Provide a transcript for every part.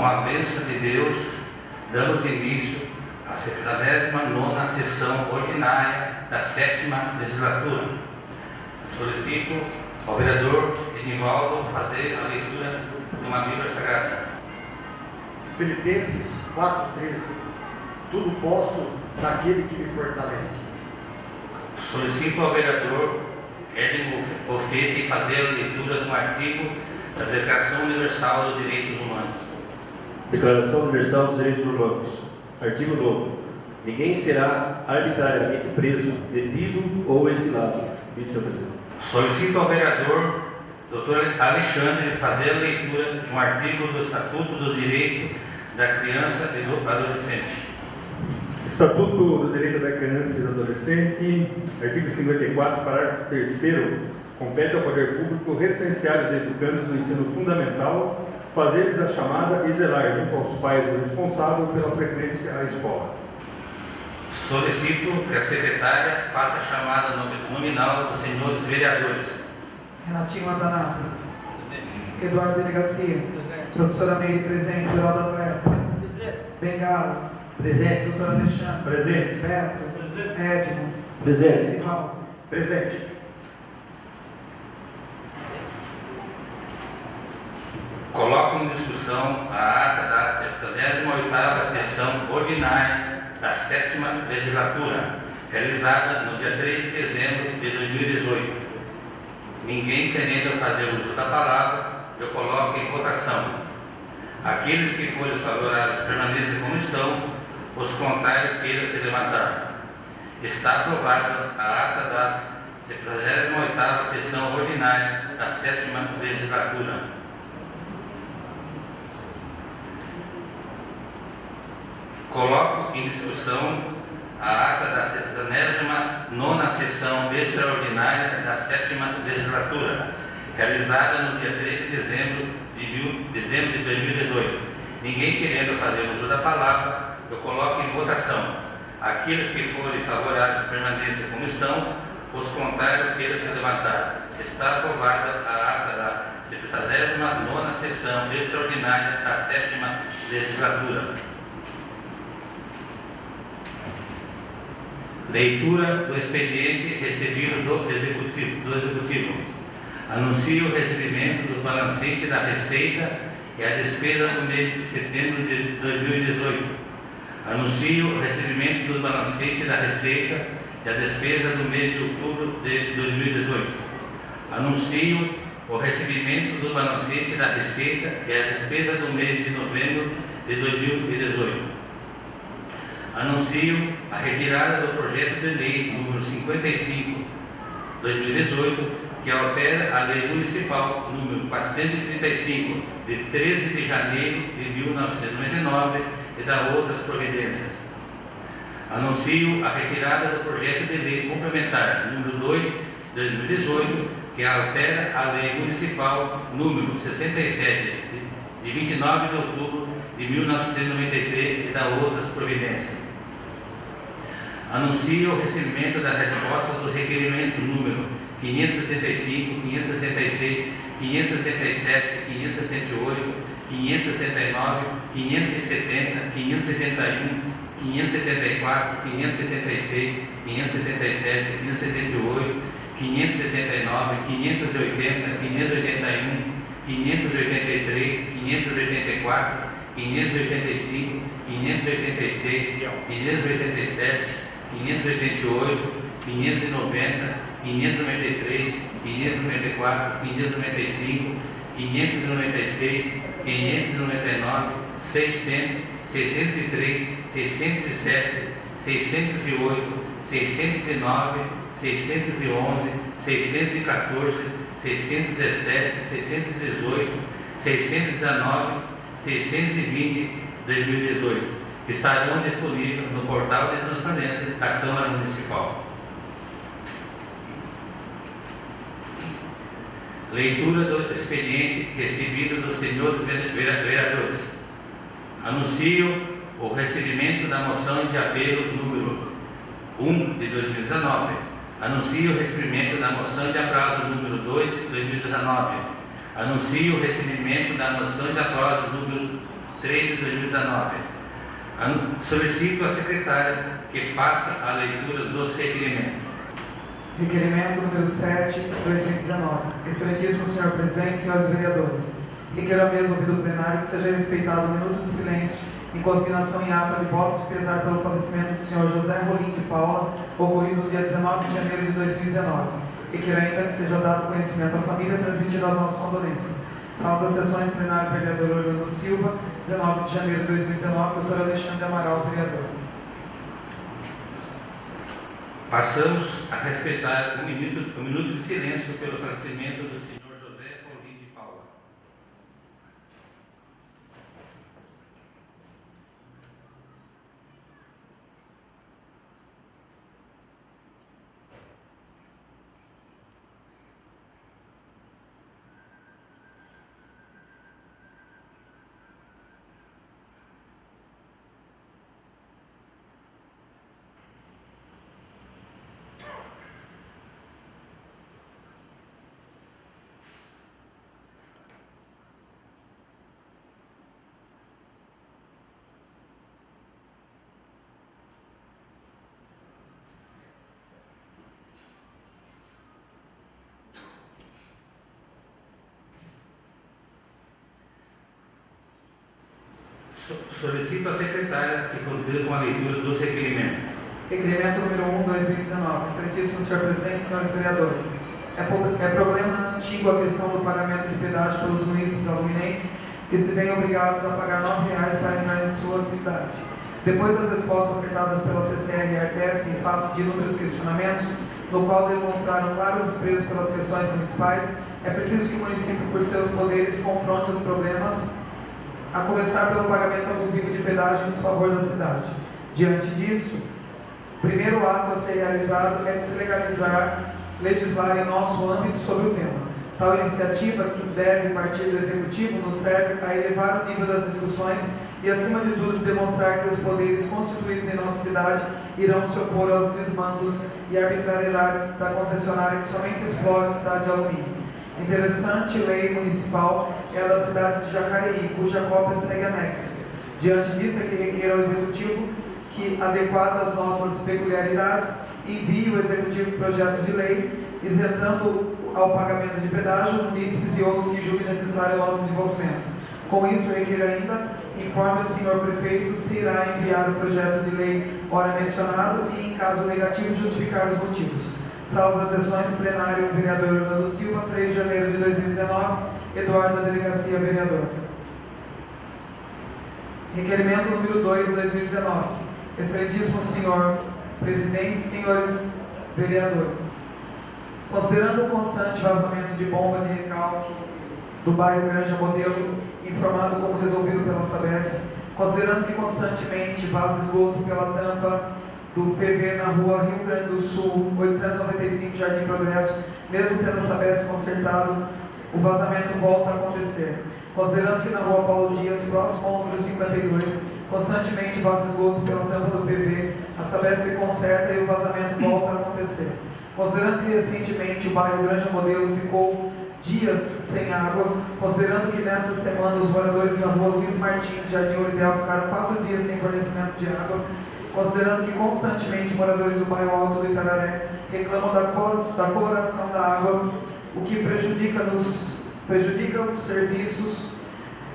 Com a bênção de Deus, damos início à 79ª sessão ordinária da 7ª legislatura. Solicito ao vereador Enivaldo fazer a leitura de uma Bíblia Sagrada. Filipenses 4,13. Tudo posso naquele que me fortalece. Solicito ao vereador Hélio Bofete fazer a leitura de um artigo da Declaração Universal dos Direitos Humanos. Declaração Universal dos Direitos Humanos. Artigo 9. Ninguém será arbitrariamente preso, detido ou exilado. Senhor presidente. Solicito ao vereador Dr. Alexandre fazer a leitura de um artigo do Estatuto dos Direitos da Criança e do Adolescente. Estatuto do Direito da Criança e do Adolescente, artigo 54, parágrafo 3º, compete ao poder público recensear os educandos do ensino fundamental, fazer-lhes a chamada e zelar junto aos pais do responsável pela frequência à escola. Solicito que a secretária faça a chamada nominal dos senhores vereadores. Renatinho Watanabe. Eduardo Delegacia. Professora Meire, presente. Geraldo Atleta. Bengala. Presente. Doutor Alexandre. Presente. Beto. Presente. Edmo. Presente. Rivaldo. Presente. Coloco em discussão a ata da 78ª sessão ordinária da 7ª legislatura, realizada no dia 3 de dezembro de 2018. Ninguém querendo fazer uso da palavra, eu coloco em votação. Aqueles que forem favoráveis permaneçam como estão, os contrários queiram se levantar. Está aprovada a ata da 78ª sessão ordinária da 7ª legislatura. Coloco em discussão a ata da 79ª sessão extraordinária da 7ª legislatura, realizada no dia 3 de dezembro de 2018. Ninguém querendo fazer uso da palavra, eu coloco em votação. Aqueles que forem favoráveis permaneçam como estão, os contrários queiram se levantar. Está aprovada a ata da 79ª sessão extraordinária da 7ª legislatura. Leitura do expediente recebido do Executivo. Anuncio o recebimento dos balancetes da Receita e a despesa do mês de setembro de 2018. Anuncio o recebimento dos balancetes da Receita e a despesa do mês de outubro de 2018. Anuncio o recebimento dos balancetes da Receita e a despesa do mês de novembro de 2018. Anuncio a retirada do projeto de lei número 55/2018, que altera a lei municipal número 435, de 13 de janeiro de 1999 e dá outras providências. Anuncio a retirada do projeto de lei complementar número 2/2018, que altera a lei municipal número 67, de 29 de outubro de 1993 e dá outras providências. Anuncio o recebimento da resposta dos requerimentos número 565, 566, 567, 568, 569, 570, 571, 574, 576, 577, 578, 579, 580, 581, 583, 584, 585, 586, 587, 588, 590, 593, 594, 595, 596, 599, 600, 603, 607, 608, 609, 611, 614, 617, 618, 619, 620, 2018. Estarão disponíveis no portal de transparência da Câmara Municipal. Leitura do expediente recebido dos senhores vereadores. Anuncio o recebimento da moção de apelo número 1 de 2019. Anuncio o recebimento da moção de aprazo número 2 de 2019. Anuncio o recebimento da moção de aprazo número 3 de 2019. Solicito à secretária que faça a leitura dos requerimentos. Requerimento número 7, 2019. Excelentíssimo senhor presidente, senhores vereadores, requer a mesa ouvido do plenário que seja respeitado um minuto de silêncio em consignação em ata de voto de pesar pelo falecimento do senhor José Rolim de Paula, ocorrido no dia 19 de janeiro de 2019. Requer ainda que seja dado conhecimento à família e transmitido as nossas condolências. Sala das sessões, plenário, vereador Orlando Silva, 19 de janeiro de 2019, doutor Alexandre Amaral, vereador. Passamos a respeitar um minuto de silêncio pelo falecimento do senhor José Rolim de Paula. Solicito à secretária que continue com a leitura dos requerimentos. Requerimento número 1, 2019. Excelentíssimo senhor presidente, senhores vereadores, é problema antigo a questão do pagamento de pedágio pelos munícipes aluminenses que se veem obrigados a pagar R$ 9,00 para entrar em sua cidade. Depois das respostas ofertadas pela CCR e Artesp em face de inúmeros questionamentos, no qual demonstraram claro desprezo pelas questões municipais, é preciso que o município, por seus poderes, confronte os problemas, a começar pelo pagamento abusivo de pedágio em desfavor da cidade. Diante disso, o primeiro ato a ser realizado é de se legislar em nosso âmbito sobre o tema. Tal iniciativa, que deve partir do Executivo, nos serve a elevar o nível das discussões e, acima de tudo, demonstrar que os poderes constituídos em nossa cidade irão se opor aos desmandos e arbitrariedades da concessionária que somente explora a cidade de alumínio. Interessante lei municipal é a da cidade de Jacareí, cuja cópia segue anexa. Diante disso, é que requer ao Executivo que, adequado às nossas peculiaridades, envie o Executivo projeto de lei, isentando ao pagamento de pedágio munícipes e outros que julguem necessário ao nosso desenvolvimento. Com isso, requer ainda, informe o senhor prefeito se irá enviar o projeto de lei ora mencionado e, em caso negativo, justificar os motivos. Sala das sessões, plenário, vereador Orlando Silva, 3 de janeiro de 2019, Eduardo da Delegacia, vereador. Requerimento número 2, 2019. Excelentíssimo senhor presidente, senhores vereadores, considerando o constante vazamento de bomba de recalque do bairro Granja Modelo, informado como resolvido pela Sabesp, considerando que constantemente vaza esgoto pela tampa do PV na rua Rio Grande do Sul, 895, Jardim Progresso, mesmo tendo a Sabesp consertado, o vazamento volta a acontecer. Considerando que na rua Paulo Dias, próximo ao número 52, constantemente vaza esgoto pela tampa do PV, a Sabesp conserta e o vazamento volta a acontecer. Considerando que recentemente o bairro Granja Modelo ficou dias sem água, considerando que nesta semana os moradores da rua Luiz Martins, Jardim Orideal, ficaram 4 dias sem fornecimento de água, considerando que constantemente moradores do bairro Alto do Itararé reclamam da coloração da água, o que prejudica os serviços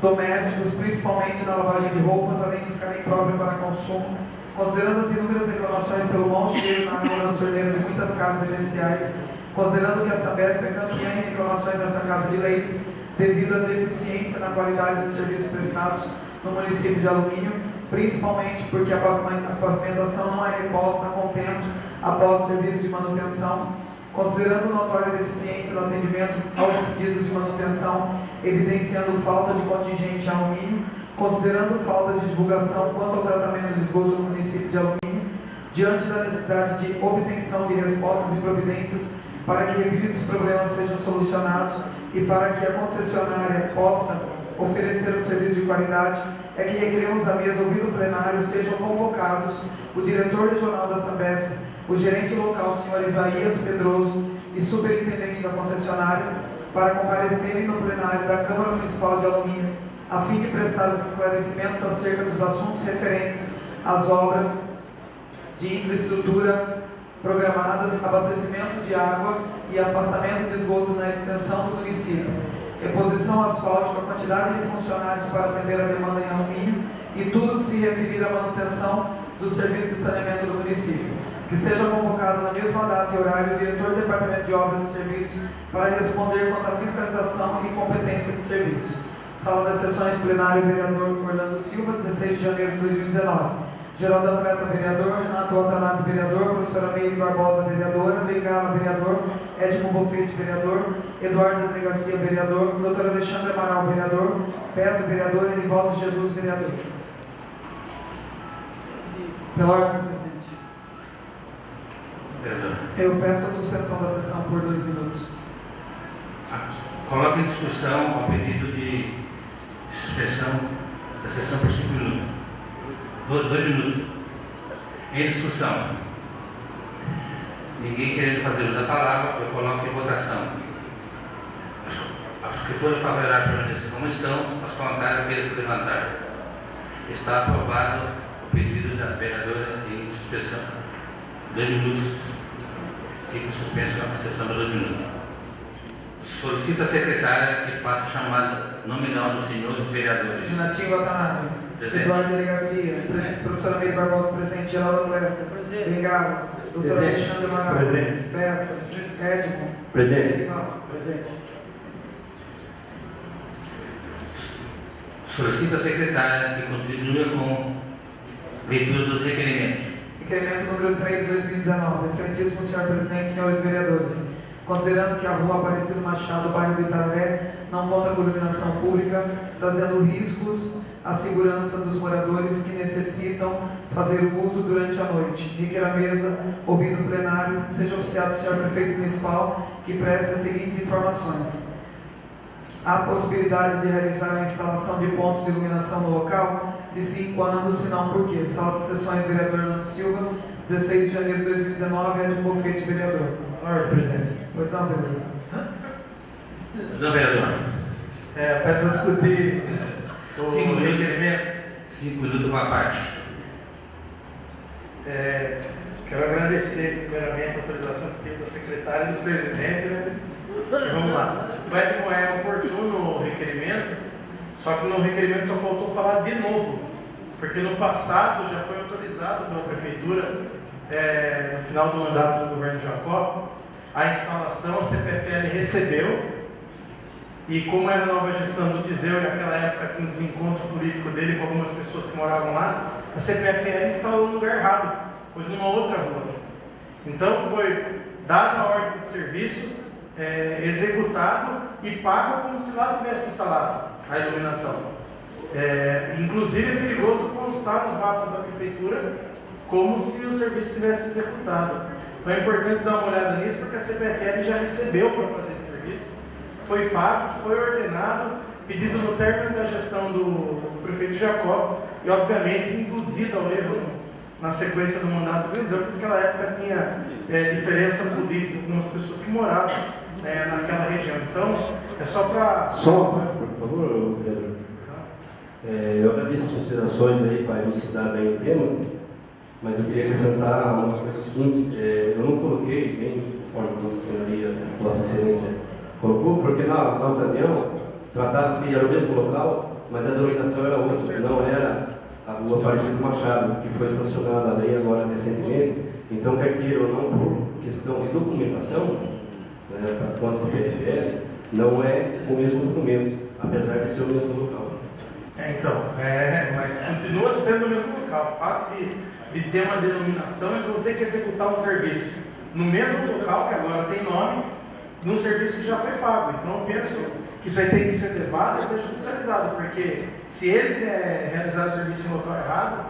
domésticos, principalmente na lavagem de roupas, além de ficar impróprio para consumo, considerando as inúmeras reclamações pelo mau cheiro na água das torneiras de muitas casas residenciais, considerando que a Sabesp é campeã em reclamações nessa casa de leites, devido à deficiência na qualidade dos serviços prestados no município de Alumínio, principalmente porque a pavimentação não é reposta a contento após o serviço de manutenção, considerando notória deficiência no atendimento aos pedidos de manutenção, evidenciando falta de contingente alumínio, considerando falta de divulgação quanto ao tratamento de esgoto no município de Alumínio, diante da necessidade de obtenção de respostas e providências para que referidos problemas sejam solucionados e para que a concessionária possa oferecer um serviço de qualidade, é que requeremos à mesa, ouvido o plenário, sejam convocados o diretor regional da Sabesp, o gerente local, senhor Isaías Pedroso, e superintendente da concessionária, para comparecerem no plenário da Câmara Municipal de Alumínio, a fim de prestar os esclarecimentos acerca dos assuntos referentes às obras de infraestrutura programadas, abastecimento de água e afastamento de esgoto na extensão do município, reposição asfáltica, quantidade de funcionários para atender a demanda em alumínio e tudo que se referir à manutenção do serviço de saneamento do município. Que seja convocado na mesma data e horário o diretor do Departamento de Obras e Serviços para responder quanto à fiscalização e competência de serviço. Sala das Sessões, plenário, vereador Orlando Silva, 16 de janeiro de 2019. Geraldo Atleta, vereador. Renato Watanabe, vereador. Professora Meire Barbosa, vereadora. Bengala, vereador. Edmo Bofete, vereador. Eduardo Delegacia, vereador. Doutor Alexandre Amaral, vereador. Beto, vereador. Enivaldo Jesus, vereador. Pela ordem, senhor presidente. Eu peço a suspensão da sessão por 2 minutos. Coloque em discussão o pedido de suspensão da sessão por 5 minutos. 2 minutos. Em discussão. Ninguém querendo fazer uso da palavra, eu coloco em votação. Aos que forem favoráveis permanecer como estão, aos contrários queiram se levantar. Está aprovado o pedido da vereadora em suspensão. 2 minutos. Fica suspenso a sessão por 2 minutos. Solicito a secretária que faça chamada nominal dos senhores vereadores. Renatinho Watanabe. Presente. Eduardo Delegacia. Professora Meire Barbosa, presente. Geraldo Atleta. Bengala. Doutor Alexandre Amaral. Presente. Beto. Edmo. Presente. Presente. Solicito a secretária que continue com leitura dos requerimentos. Requerimento número 3 de 2019. Excelentíssimo senhor presidente, senhores vereadores. Considerando que a rua Aparecido Machado, bairro do Itaré, não conta com iluminação pública, trazendo riscos à segurança dos moradores que necessitam fazer o uso durante a noite. Requer a mesa, ouvido o plenário, seja oficiado o senhor prefeito municipal que preste as seguintes informações. Há possibilidade de realizar a instalação de pontos de iluminação no local? Se sim, quando? Se não, por quê? Sala de Sessões, vereador Orlando Silva, 16 de janeiro de 2019, Edmo Bofete, vereador. Ordem, presidente. Pois não, vereador. Não, vereador. Peço a discutir o 5 minutos. requerimento. 5 minutos para a parte. Quero agradecer, primeiramente, a autorização que teve da secretária e do presidente, né? Vamos lá. Não é oportuno o requerimento, só que no requerimento só faltou falar de novo, porque no passado já foi autorizado pela prefeitura, no final do mandato do governo Jacó, a instalação, a CPFL recebeu, e como era a nova gestão do Tiseu, e naquela época tinha um desencontro político dele com algumas pessoas que moravam lá, a CPFL instalou no lugar errado, pois numa outra rua. Então foi dada a ordem de serviço, executado e pago como se lá tivesse instalado a iluminação. Inclusive é perigoso constar nos mapas da prefeitura como se o serviço tivesse executado. Então é importante dar uma olhada nisso, porque a CPFL já recebeu para fazer esse serviço, foi pago, foi ordenado, pedido no término da gestão do prefeito Jacó e obviamente induzido ao erro na sequência do mandato do Eliseu, porque naquela época tinha diferença política com as pessoas que moravam naquela região. Então, é só para... Por favor, Pedro. Eu agradeço as considerações aí para elucidar bem o tema, mas eu queria acrescentar uma coisa seguinte. Eu não coloquei bem conforme Vossa Senhoria, Vossa Excelência colocou, porque na ocasião tratava-se, era o mesmo local, mas a denominação era outra, não era a rua Aparecido Machado, que foi sancionada a lei agora recentemente. Então, quer queira ou não, por questão de documentação, com a CPFL, não é o mesmo documento, apesar de ser o mesmo local. Mas continua sendo o mesmo local. O fato de ter uma denominação, eles vão ter que executar um serviço no mesmo local, que agora tem nome, num serviço que já foi pago. Então eu penso que isso aí tem que ser levado e judicializado, porque se eles realizarem o serviço em local errado,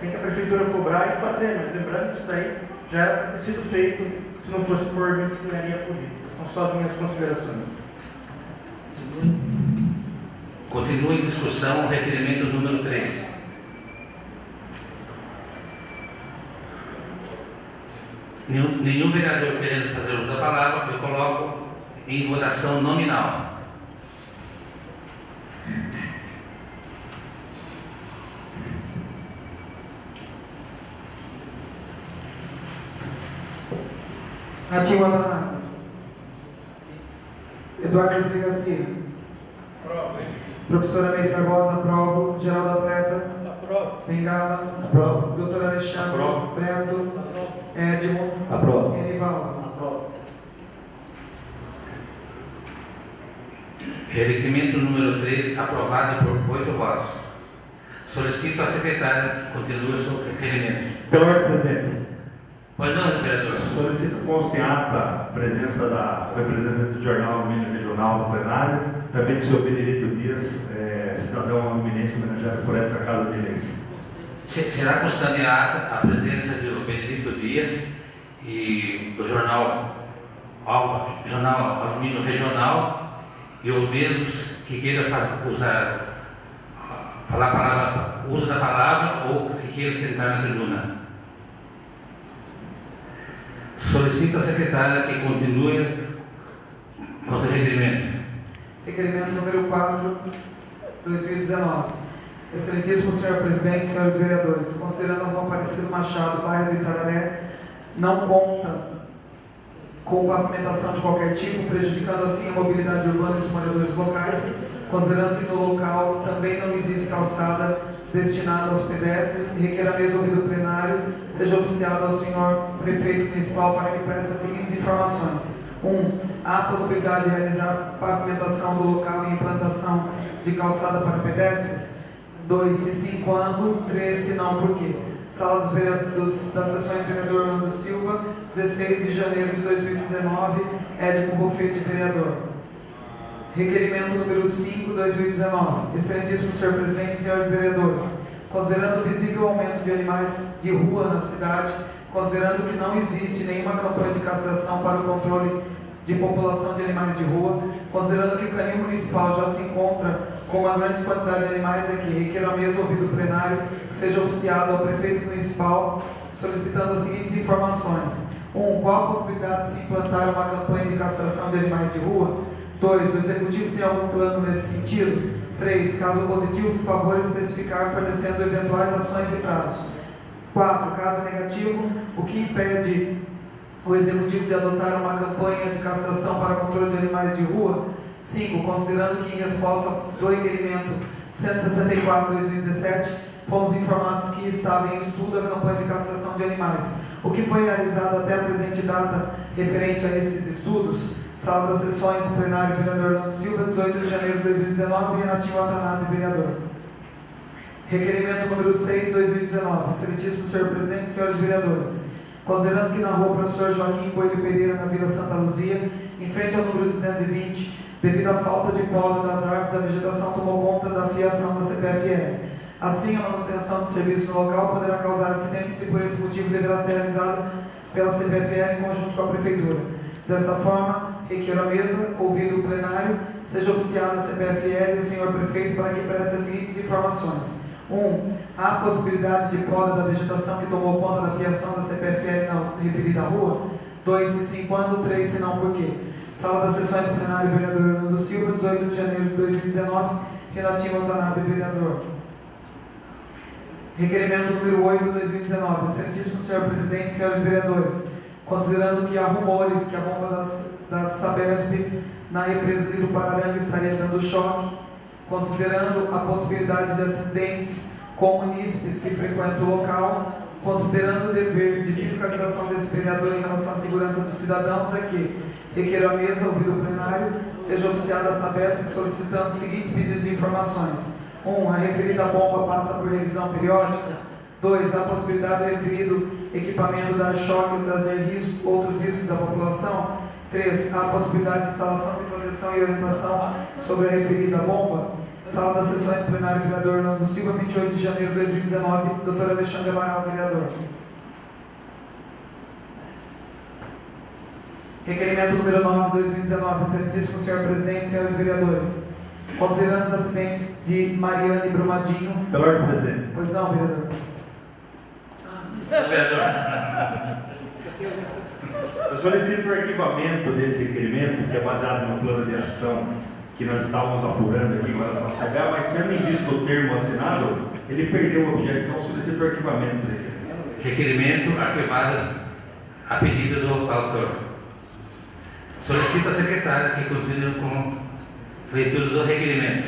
tem que a prefeitura cobrar e fazer, mas lembrando que isso daí já era para ter sido feito se não fosse por mesquinharia política. São só as minhas considerações. Continua em discussão o requerimento número 3. Nenhum vereador querendo fazer uso da palavra, eu coloco em votação nominal. Natinho Watanabe. Eduardo Delegacia. Aprova. Professora Meire Barbosa, aprovo. Geraldo Atleta. Aprova. Bengala. Aprova. Doutor Alexandre. Aprova. Beto. Edmo. Aprova. Enivaldo. Aprova. Requerimento número 3, aprovado por 8 votos. Solicito à secretária que continue os requerimentos. Pela ordem, presidente. Pois não, vereador. Solicito que conste em ata a presença da representante do Jornal Alumínio Regional no plenário, também do senhor Benedito Dias, cidadão aluminense homenageado por essa Casa de Leis. Será constante em ata a presença do Benedito Dias e do Jornal Alumínio Regional e os mesmos que queiram falar a palavra, uso da palavra ou que queiram sentar na tribuna. Solicito à secretária que continue com o seu requerimento. Requerimento número 4, 2019. Excelentíssimo senhor presidente, senhores vereadores, considerando a Rua Aparecido Machado, bairro do Itararé, não conta com pavimentação de qualquer tipo, prejudicando assim a mobilidade urbana dos moradores locais, considerando que no local também não existe calçada destinada aos pedestres, requer a mesa ouvido plenário, seja oficiado ao senhor prefeito municipal para que preste as seguintes informações. 1. Há a possibilidade de realizar pavimentação do local e implantação de calçada para pedestres? 2. Se sim, quando? 3. Se não, por quê? Sala das sessões do vereador Orlando Silva, 16 de janeiro de 2019, Édico Bofete, vereador. Requerimento número 5, 2019. Excelentíssimo senhor presidente, senhores vereadores, considerando o visível aumento de animais de rua na cidade, considerando que não existe nenhuma campanha de castração para o controle de população de animais de rua, considerando que o canil municipal já se encontra com uma grande quantidade de animais aqui, requer a mesa ouvido plenário que seja oficiado ao prefeito municipal, solicitando as seguintes informações. 1. Qual a possibilidade de se implantar uma campanha de castração de animais de rua? 2. O executivo tem algum plano nesse sentido? 3. Caso positivo, por favor, especificar fornecendo eventuais ações e prazos. 4. Caso negativo, o que impede o executivo de adotar uma campanha de castração para controle de animais de rua? 5. Considerando que em resposta do requerimento 164/2017, fomos informados que estava em estudo a campanha de castração de animais. O que foi realizado até a presente data referente a esses estudos? Sala das sessões, plenário, vereador Orlando Silva, 18 de janeiro de 2019, Renatinho Watanabe, vereador. Requerimento número 6, 2019. Excelentíssimo senhor presidente, senhores vereadores, considerando que na rua Professor Joaquim Coelho Pereira, na Vila Santa Luzia, em frente ao número 220, devido à falta de poda das árvores, a vegetação tomou conta da fiação da CPFL. Assim, a manutenção de serviço no local poderá causar acidentes e, por esse motivo, deverá ser realizada pela CPFL em conjunto com a Prefeitura. Desta forma, requer a mesa, ouvido o plenário, seja oficiada a CPFL e o senhor prefeito para que preste as seguintes informações. 1. Há a possibilidade de poda da vegetação que tomou conta da fiação da CPFL na referida rua? 2. Se sim, quando? 3. Se não, por quê? Sala das sessões plenário, vereador Orlando Silva, 18 de janeiro de 2019, Renatinho Watanabe, vereador. Requerimento número 8, 2019. Excelentíssimo senhor presidente, senhores vereadores, considerando que há rumores que a bomba da Sabesp na represa do Pararanga estaria dando choque, considerando a possibilidade de acidentes com munícipes que frequentam o local, considerando o dever de fiscalização desse vereador em relação à segurança dos cidadãos, aqui requer a mesa, ouvido o plenário, seja oficiada a Sabesp solicitando os seguintes pedidos de informações. 1. A referida bomba passa por revisão periódica. 2. A possibilidade do referido equipamento dar choque ou trazer outros riscos à população. 3. A possibilidade de instalação de proteção e orientação sobre a referida bomba. Sala das sessões plenário, vereador Orlando Silva, 28 de janeiro de 2019, doutor Alexandre Amaral, vereador. Requerimento número 9, 2019. Excelentíssimo senhor presidente, senhores vereadores, considerando os acidentes de Mariane Brumadinho. Pela ordem, presidente. Pois não, vereador. Vereador. Eu solicito o arquivamento desse requerimento, que é baseado no plano de ação que nós estávamos apurando aqui com relação a CH, mas tendo em vista o termo assinado, ele perdeu o objeto, então solicito o arquivamento dele. Requerimento arquivado a pedido do autor. Solicito a secretária que continue com leitura do requerimento.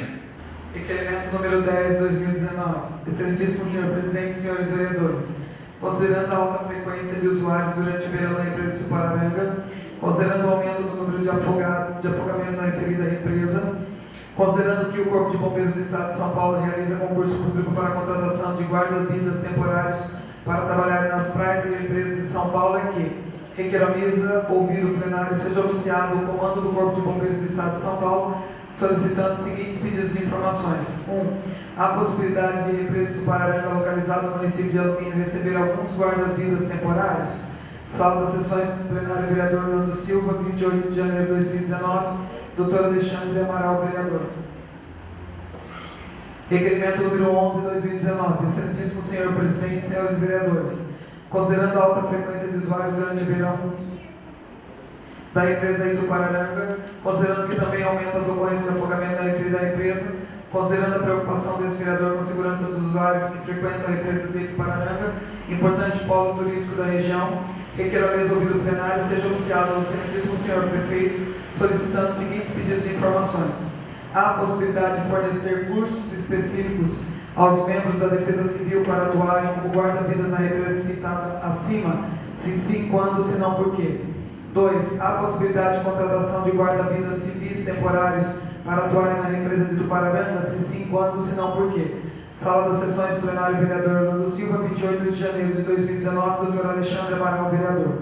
Requerimento número 10, 2019. Excelentíssimo senhor presidente, senhores vereadores, considerando a alta frequência de usuários durante o verão na represa de Tupararanga, considerando o aumento do número de afogamentos na referida represa, considerando que o Corpo de Bombeiros do Estado de São Paulo realiza concurso público para a contratação de guardas-vidas temporários para trabalhar nas praias e represas de São Paulo, é que requer a mesa, ouvido o plenário, seja oficiado o comando do Corpo de Bombeiros do Estado de São Paulo, solicitando os seguintes pedidos de informações. 1. A possibilidade de represa do Tupararanga, localizado no município de Alumínio, receber alguns guardas-vidas temporários. Sala das sessões plenário, vereador Nando Silva, 28 de janeiro de 2019, doutor Alexandre Amaral, vereador. Requerimento número 11, 2019. Excelentíssimo senhor presidente, senhores vereadores, considerando a alta frequência de usuários durante o verão da represa Tupararanga, considerando que também aumenta as ocorrências de afogamento da referida represa, considerando a preocupação desse vereador com a segurança dos usuários que frequentam a represa de Tupararanga, importante polo turístico da região, requer a mesa ouvido plenário seja oficiado ao excelentíssimo senhor prefeito, solicitando os seguintes pedidos de informações. Há a possibilidade de fornecer cursos específicos aos membros da Defesa Civil para atuarem como guarda-vidas na represa citada acima, se sim, quando, se não, por quê? 2. Há a possibilidade de contratação de guarda-vidas civis temporários para atuarem na represa de Tupararanga, se sim, quando, se não, por quê? Sala das sessões plenário, vereador Nando Silva, 28 de janeiro de 2019, doutor Alexandre Amaral, vereador.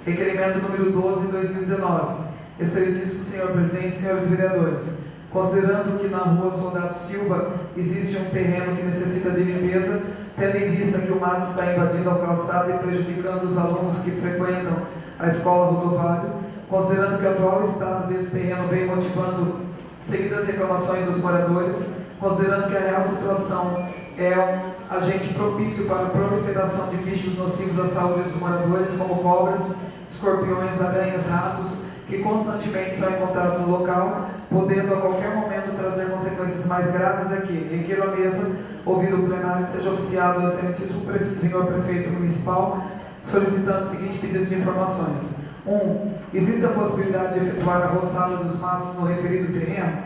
Requerimento número 12, 2019. Excelentíssimo senhor presidente, senhores vereadores, considerando que na rua Soldado Silva existe um terreno que necessita de limpeza, tendo em vista que o mato está invadindo a calçada e prejudicando os alunos que frequentam a escola rodovária, considerando que o atual estado desse terreno vem motivando seguidas reclamações dos moradores, considerando que a real situação é um agente propício para a proliferação de bichos nocivos à saúde dos moradores, como cobras, escorpiões, aranhas, ratos, que constantemente são encontrados no local, podendo a qualquer momento trazer consequências mais graves aqui. Requer a mesa, ouvido o plenário, seja oficiado ao excelentíssimo senhor prefeito municipal, solicitando os seguintes pedidos de informações. 1. Existe a possibilidade de efetuar a roçada dos matos no referido terreno?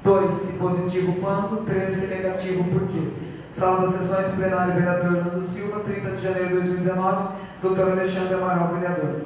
2. Se positivo, quando? 3. Se negativo, por quê? Sala das sessões plenário, vereador Nando Silva, 30 de janeiro de 2019, doutor Alexandre Amaral, vereador.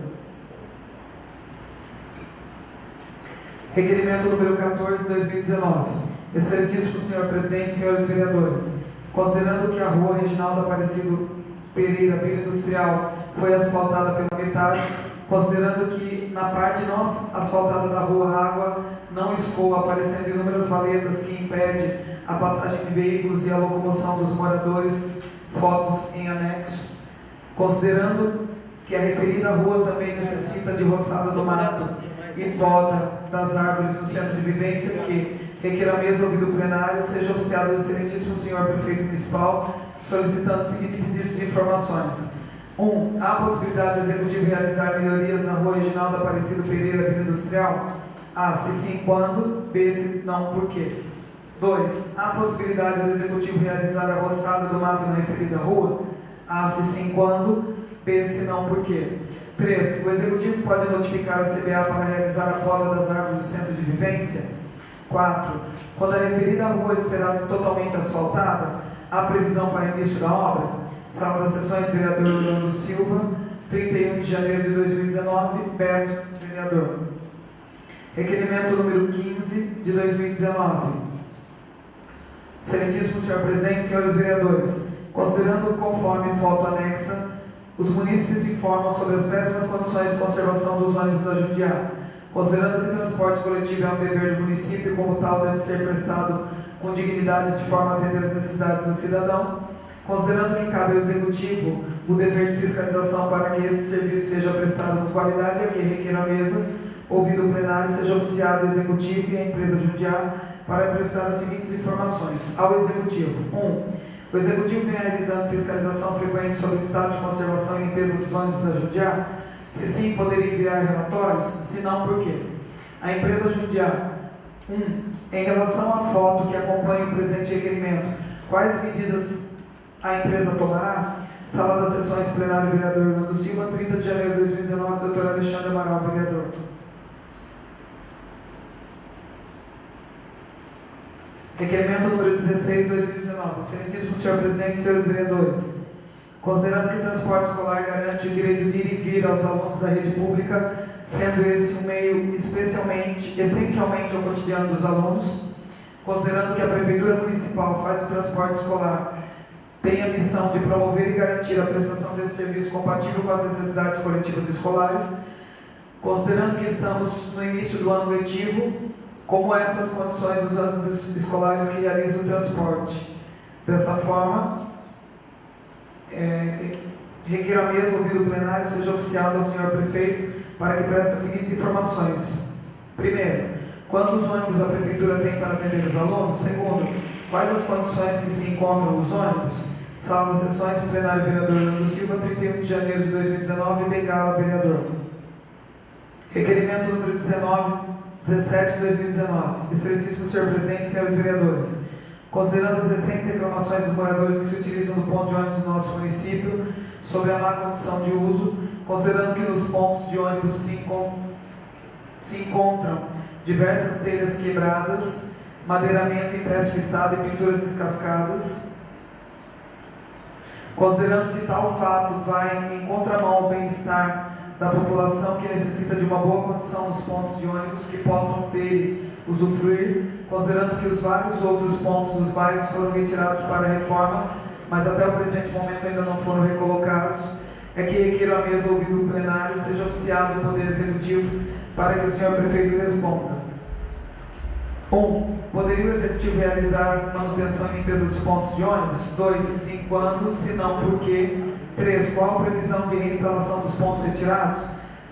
Requerimento número 14, 2019. Excelentíssimo senhor presidente, senhores vereadores, considerando que a rua Reginaldo Aparecido Pereira, Vila Industrial, foi asfaltada pela metade, considerando que na parte não asfaltada da rua a água não escoa, aparecendo inúmeras valetas que impedem a passagem de veículos e a locomoção dos moradores, fotos em anexo, considerando que a referida rua também necessita de roçada do mato e poda das árvores no centro de vivência, que requer a mesa ouvido o plenário, seja oficiado o excelentíssimo senhor prefeito municipal, solicitando os seguintes pedidos de informações. 1. Há a possibilidade do executivo realizar melhorias na rua Reginaldo Aparecido Pereira, Vila Industrial? A. Se sim, quando? B. Se não, por quê? 2. Há a possibilidade do executivo realizar a roçada do mato na referida rua? A. Se sim, quando? B. Se não, por quê? 3. O executivo pode notificar a CBA para realizar a poda das árvores do centro de vivência? 4. Quando a referida rua será totalmente asfaltada, há previsão para início da obra? Sala das sessões, vereador Nando Silva, 31 de janeiro de 2019, Beto, vereador. Requerimento número 15 de 2019. Excelentíssimo senhor presidente, senhores vereadores, considerando conforme foto anexa, os munícipes informam sobre as péssimas condições de conservação dos ônibus da Jundiá, considerando que o transporte coletivo é um dever do município e como tal deve ser prestado com dignidade de forma a atender as necessidades do cidadão, considerando que cabe ao executivo o dever de fiscalização para que esse serviço seja prestado com qualidade, a que requer a mesa, ouvido o plenário, seja oficiado o executivo e a empresa Jundiá para prestar as seguintes informações ao executivo. 1. O executivo vem realizando fiscalização frequente sobre o estado de conservação e limpeza dos ônibus da Jundiá? Se sim, poderia enviar relatórios? Se não, por quê? A empresa Jundiá. 1. Em relação à foto que acompanha o presente requerimento, quais medidas a empresa tomará? Sala das Sessões, plenário, vereador Orlando Silva, 30 de janeiro de 2019, doutor Alexandre Amaral, vereador. Requerimento número 16, 2019. Excelentíssimo senhor presidente, senhores vereadores, considerando que o transporte escolar garante o direito de ir e vir aos alunos da rede pública, sendo esse um meio essencialmente ao cotidiano dos alunos, considerando que a Prefeitura Municipal faz o transporte escolar, tem a missão de promover e garantir a prestação desse serviço compatível com as necessidades coletivas escolares, considerando que estamos no início do ano letivo, como essas condições dos ônibus escolares que realizam o transporte. Dessa forma, requer a mesa, ouvido o plenário, seja oficiado ao senhor prefeito para que preste as seguintes informações. Primeiro, quantos ônibus a prefeitura tem para atender os alunos? Segundo, quais as condições que se encontram os ônibus? Sala das Sessões, plenário, vereador Orlando Silva, 31 de janeiro de 2019, Bengala, vereador. Requerimento número 17 de 2019. Excelentíssimo senhor presidente, senhores vereadores, considerando as recentes reclamações dos moradores que se utilizam do ponto de ônibus do nosso município sobre a má condição de uso, considerando que nos pontos de ônibus se encontram diversas telhas quebradas, madeiramento em péssimo estado e pinturas descascadas, considerando que tal fato vai em contramão ao bem-estar da população que necessita de uma boa condição nos pontos de ônibus que possam ter usufruir, considerando que os vários outros pontos dos bairros foram retirados para a reforma, mas até o presente momento ainda não foram recolocados, é que requer a mesa, ouvido o plenário, seja oficiado o Poder Executivo para que o senhor prefeito responda. 1. Poderia o Executivo realizar manutenção e limpeza dos pontos de ônibus? 2. Sim, quando? Se não, por quê? 3. Qual a previsão de reinstalação dos pontos retirados?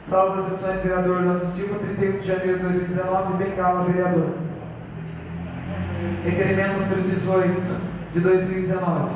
Sala das Sessões, vereador Orlando Silva, 31 de janeiro de 2019, Bengala, vereador. Requerimento número 18 de 2019.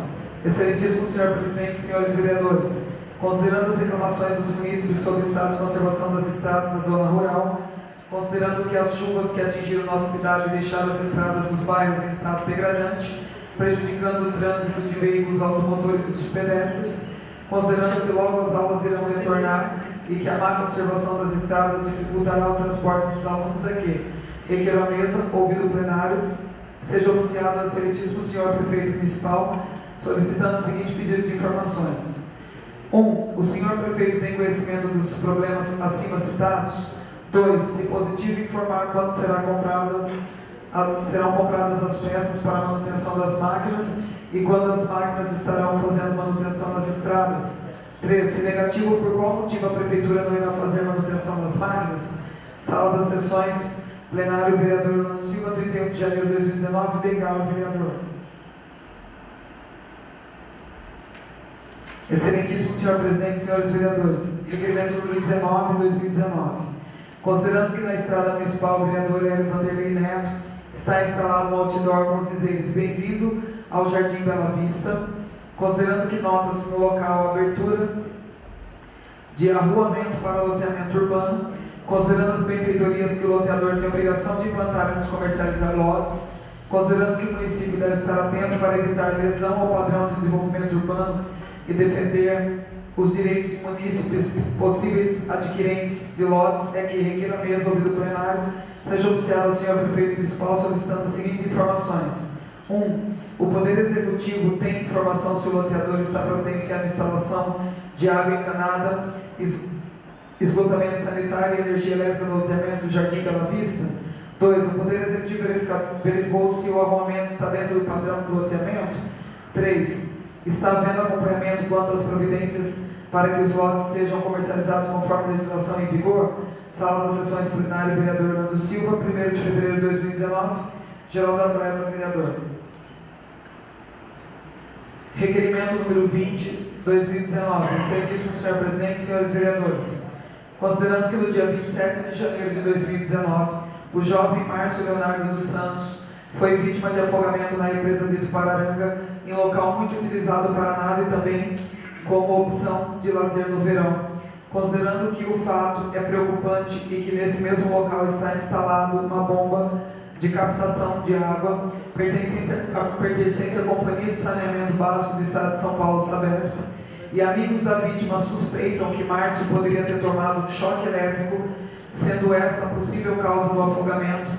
Excelentíssimo senhor presidente, senhores vereadores, considerando as reclamações dos munícipes sobre o estado de conservação das estradas da zona rural, considerando que as chuvas que atingiram nossa cidade deixaram as estradas dos bairros em estado degradante, prejudicando o trânsito de veículos automotores e dos pedestres, considerando que logo as aulas irão retornar e que a má conservação das estradas dificultará o transporte dos alunos aqui, requer a mesa, ouvido o plenário, seja oficiado ao excelentíssimo senhor prefeito municipal, solicitando o seguinte pedido de informações. 1. O senhor prefeito tem conhecimento dos problemas acima citados? 2. Se positivo, informar quando serão compradas as peças para a manutenção das máquinas e quando as máquinas estarão fazendo manutenção nas estradas. 3. Se negativo, por qual motivo a Prefeitura não irá fazer manutenção das máquinas? Sala das Sessões, plenário, vereador Orlando Silva, 31 de janeiro de 2019, Bengala, vereador. Excelentíssimo senhor presidente, senhores vereadores, requerimento número 19, 2019. Considerando que na estrada municipal, o vereador Hélio Vanderlei Neto está instalado um outdoor com os dizeres "Bem-vindo ao Jardim Bela Vista", considerando que nota-se no local a abertura de arruamento para loteamento urbano, considerando as benfeitorias que o loteador tem obrigação de implantar e descomercializar lotes, considerando que o município deve estar atento para evitar lesão ao padrão de desenvolvimento urbano e defender os direitos de munícipes possíveis adquirentes de lotes, é que requer a mesa, ouvido o plenário, seja oficiado ao senhor prefeito municipal solicitando as seguintes informações. 1. O Poder Executivo tem informação se o loteador está providenciando instalação de água encanada, esgotamento sanitário e energia elétrica no loteamento do Jardim Bela Vista? 2. O Poder Executivo verificou se o arruamento está dentro do padrão do loteamento? 3. Está havendo acompanhamento quanto às providências para que os lotes sejam comercializados conforme a legislação em vigor? Sala das Sessões, plenário, vereador Orlando Silva, 1º de fevereiro de 2019, Geraldo Andrade, vereador. Requerimento número 20, 2019. Excelentíssimo senhor presidente, senhores vereadores, considerando que no dia 27 de janeiro de 2019, o jovem Márcio Leonardo dos Santos foi vítima de afogamento na represa de Tupararanga, em local muito utilizado para nada e também como opção de lazer no verão. Considerando que o fato é preocupante e que nesse mesmo local está instalado uma bomba de captação de água pertencente à Companhia de Saneamento Básico do Estado de São Paulo, Sabesp, e amigos da vítima suspeitam que Márcio poderia ter tomado um choque elétrico, sendo esta a possível causa do afogamento.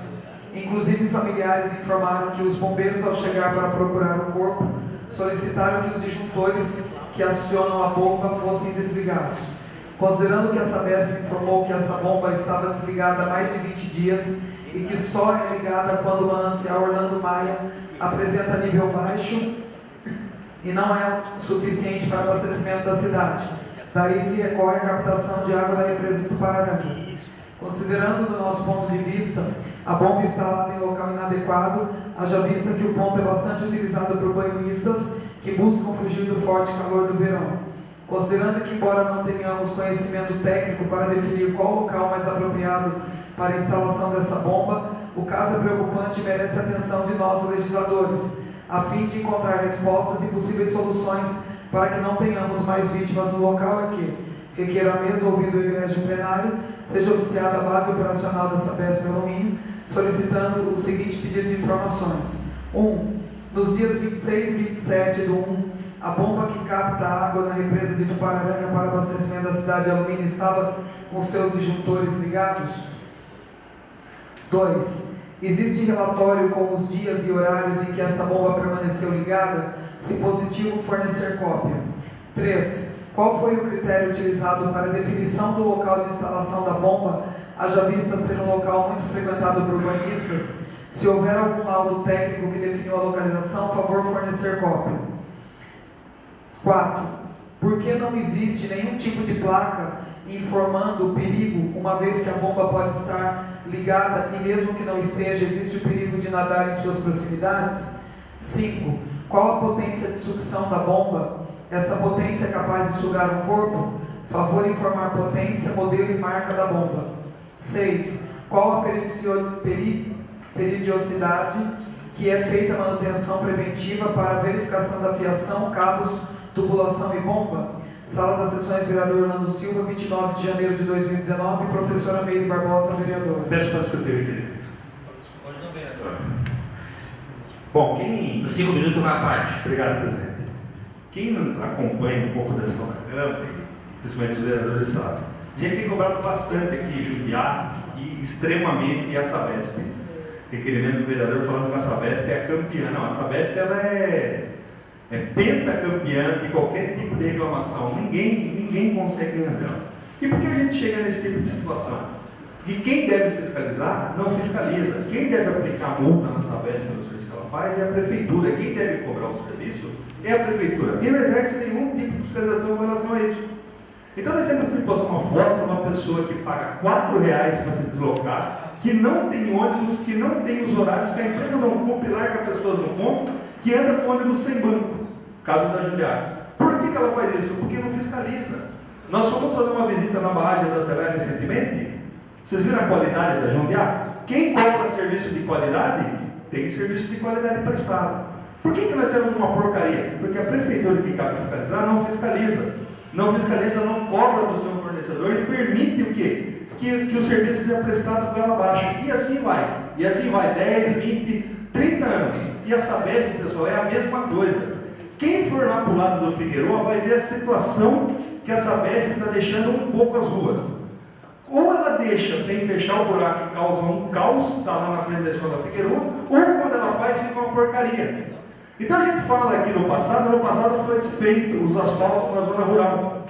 Inclusive, familiares informaram que os bombeiros, ao chegar para procurar o corpo, solicitaram que os disjuntores que acionam a bomba fossem desligados. Considerando que a Sabesp informou que essa bomba estava desligada há mais de 20 dias e que só é ligada quando o manancial Orlando Maia apresenta nível baixo e não é suficiente para abastecimento da cidade. Daí se recorre à captação de água da represa do Pararanga. Considerando do nosso ponto de vista a bomba instalada em local inadequado, haja vista que o ponto é bastante utilizado por banhistas que buscam fugir do forte calor do verão. Considerando que, embora não tenhamos conhecimento técnico para definir qual local mais apropriado para a instalação dessa bomba, o caso é preocupante e merece a atenção de nós, legisladores, a fim de encontrar respostas e possíveis soluções para que não tenhamos mais vítimas no local aqui. Requer a mesa, ouvido o egrégio plenário, seja oficiada a base operacional da Sabesp Alumínio, solicitando o seguinte pedido de informações. 1. Nos dias 26 e 27 do 1, a bomba que capta a água na represa de Tupararanga para abastecimento da cidade de Alumínio estava com seus disjuntores ligados? 2. Existe relatório com os dias e horários em que esta bomba permaneceu ligada? Se positivo, fornecer cópia. 3. Qual foi o critério utilizado para a definição do local de instalação da bomba, haja vista ser um local muito frequentado por banhistas? Se houver algum laudo técnico que definiu a localização, favor fornecer cópia. 4. Por que não existe nenhum tipo de placa informando o perigo, uma vez que a bomba pode estar ligada e mesmo que não esteja, existe o perigo de nadar em suas proximidades? 5. Qual a potência de sucção da bomba? Essa potência é capaz de sugar um corpo? Favor informar potência, modelo e marca da bomba. 6. Qual a periodicidade que é feita a manutenção preventiva para a verificação da fiação, cabos, tubulação e bomba? Sala das Sessões, vereador Orlando Silva, 29 de janeiro de 2019, professora Meire Barbosa, vereador. Peço para escutar aqui. Bom, quem... 5 minutos na parte. Obrigado, presidente. Quem acompanha um pouco da sessão da Câmara, principalmente os vereadores, sabe. A gente tem cobrado bastante aqui Jundiá e extremamente a Sabesp. Requerimento do vereador falando que a Sabesp é a campeã. Não, a Sabesp ela é pentacampeã de qualquer tipo de reclamação. Ninguém consegue ganhar dela. E por que a gente chega nesse tipo de situação? E quem deve fiscalizar, não fiscaliza. Quem deve aplicar multa na Sabesp no serviço que ela faz é a prefeitura. Quem deve cobrar o serviço é a prefeitura. E não exerce nenhum tipo de fiscalização em relação a isso. Então nós temos que postar uma foto de uma pessoa que paga R$4 para se deslocar, que não tem ônibus, que não tem os horários, que a empresa não compra e larga pessoas no ponto, que anda com ônibus sem banco, caso da Jundiá. Por que ela faz isso? Porque não fiscaliza. Nós fomos fazer uma visita na barragem da Severa recentemente. Vocês viram a qualidade da Jundiá? Quem compra serviço de qualidade, tem serviço de qualidade prestado. Por que nós temos uma porcaria? Porque a prefeitura que cabe fiscalizar não fiscaliza. Não fiscaliza, não cobra do seu fornecedor e permite o quê? Que o serviço seja prestado pela baixa. E assim vai. E assim vai, 10, 20, 30 anos. E a Sabesp, pessoal, é a mesma coisa. Quem for lá para o lado do Figueroa vai ver a situação que a Sabesp está deixando um pouco as ruas. Ou ela deixa sem fechar o buraco e causa um caos, está lá na frente da escola Figueroa, ou quando ela faz fica uma porcaria. Então a gente fala aqui no passado foi feito os asfaltos na zona rural.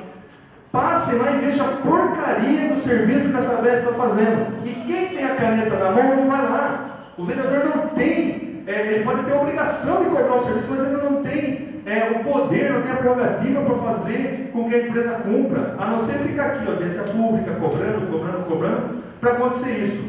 Passe lá e veja a porcaria do serviço que a Sabesp está fazendo. E quem tem a caneta na mão não vai lá. O vereador não tem, ele pode ter a obrigação de cobrar o serviço, mas ele não tem o poder, não tem a prerrogativa para fazer com que a empresa cumpra, a não ser ficar aqui, audiência pública, cobrando, para acontecer isso.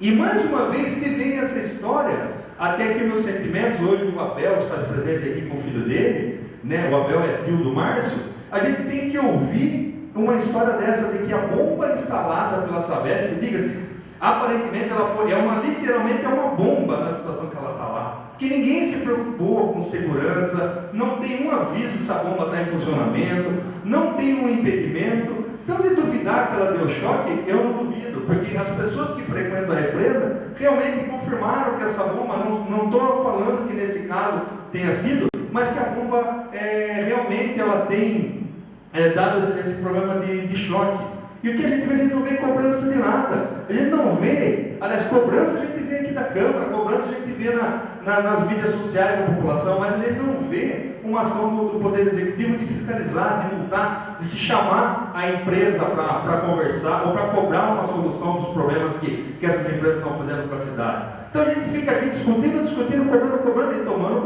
E mais uma vez se vem essa história, até que meus sentimentos, hoje o Abel está presente aqui com o filho dele, né? O Abel é tio do Márcio, a gente tem que ouvir uma história dessa, de que a bomba instalada pela Sabesp, diga-se, aparentemente ela foi, literalmente é uma bomba na situação que ela está lá. Que ninguém se preocupou com segurança, não tem um aviso se a bomba está em funcionamento, não tem um impedimento. Então, de duvidar que ela deu choque, eu não duvido, porque as pessoas que frequentam a represa realmente confirmaram que essa bomba, não estou falando que nesse caso tenha sido, mas que a bomba realmente ela tem dado esse problema de choque. E o que a gente vê? A gente não vê cobrança de nada. A gente não vê, aliás, cobrança a gente vê aqui da Câmara, cobrança a gente vê nas mídias sociais da população, mas a gente não vê uma ação do Poder Executivo de fiscalizar, de multar, de se chamar a empresa para conversar ou para cobrar uma solução dos problemas que essas empresas estão fazendo para a cidade. Então a gente fica aqui discutindo, cobrando e tomando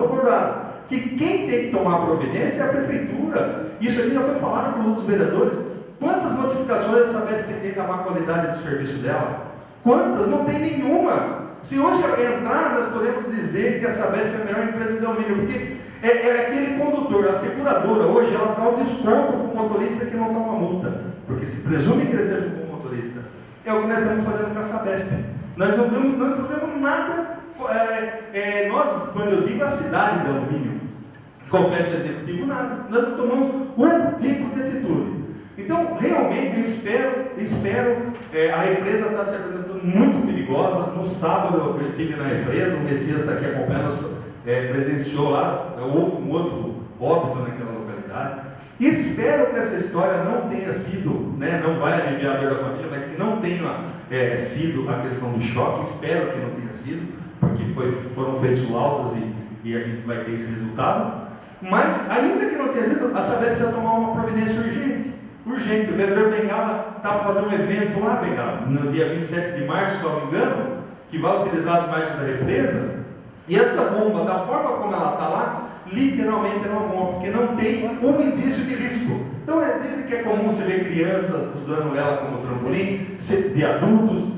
bordado. Que quem tem que tomar a providência é a Prefeitura. Isso aqui já foi falado por um dos vereadores. Quantas notificações essa Sabesp tem da má qualidade do serviço dela? Quantas? Não tem nenhuma. Se hoje entrar, nós podemos dizer que a Sabesp é a melhor empresa de alumínio, porque é aquele condutor, a seguradora hoje, ela dá o desconto para o motorista que não toma multa, porque se presume que ele seja um bom motorista. É o que nós estamos fazendo com a Sabesp. Nós não fazemos nada. Nós, quando eu digo a cidade de alumínio, compete ao executivo, nada. Nós não tomamos um tipo de atitude. Então, realmente, eu espero a empresa está se apresentando muito perigosa. No sábado eu estive na empresa, o Messias está aqui acompanhando, presenciou lá, houve um outro óbito naquela localidade. Espero que essa história não tenha sido, não vai aliviar a dor da família, mas que não tenha sido a questão do choque. Espero que não tenha sido, porque foram feitos laudos e a gente vai ter esse resultado. Mas, ainda que não tenha sido, a Sabesp vai tomar uma providência urgente. O vereador Bengala está para fazer um evento lá, Bengala, no dia 27 de março, se não me engano, que vai utilizar as margens da represa. E essa bomba, da forma como ela está lá, literalmente é uma bomba, porque não tem um indício de risco. Então, dizem que é comum você ver crianças usando ela como trampolim, de adultos.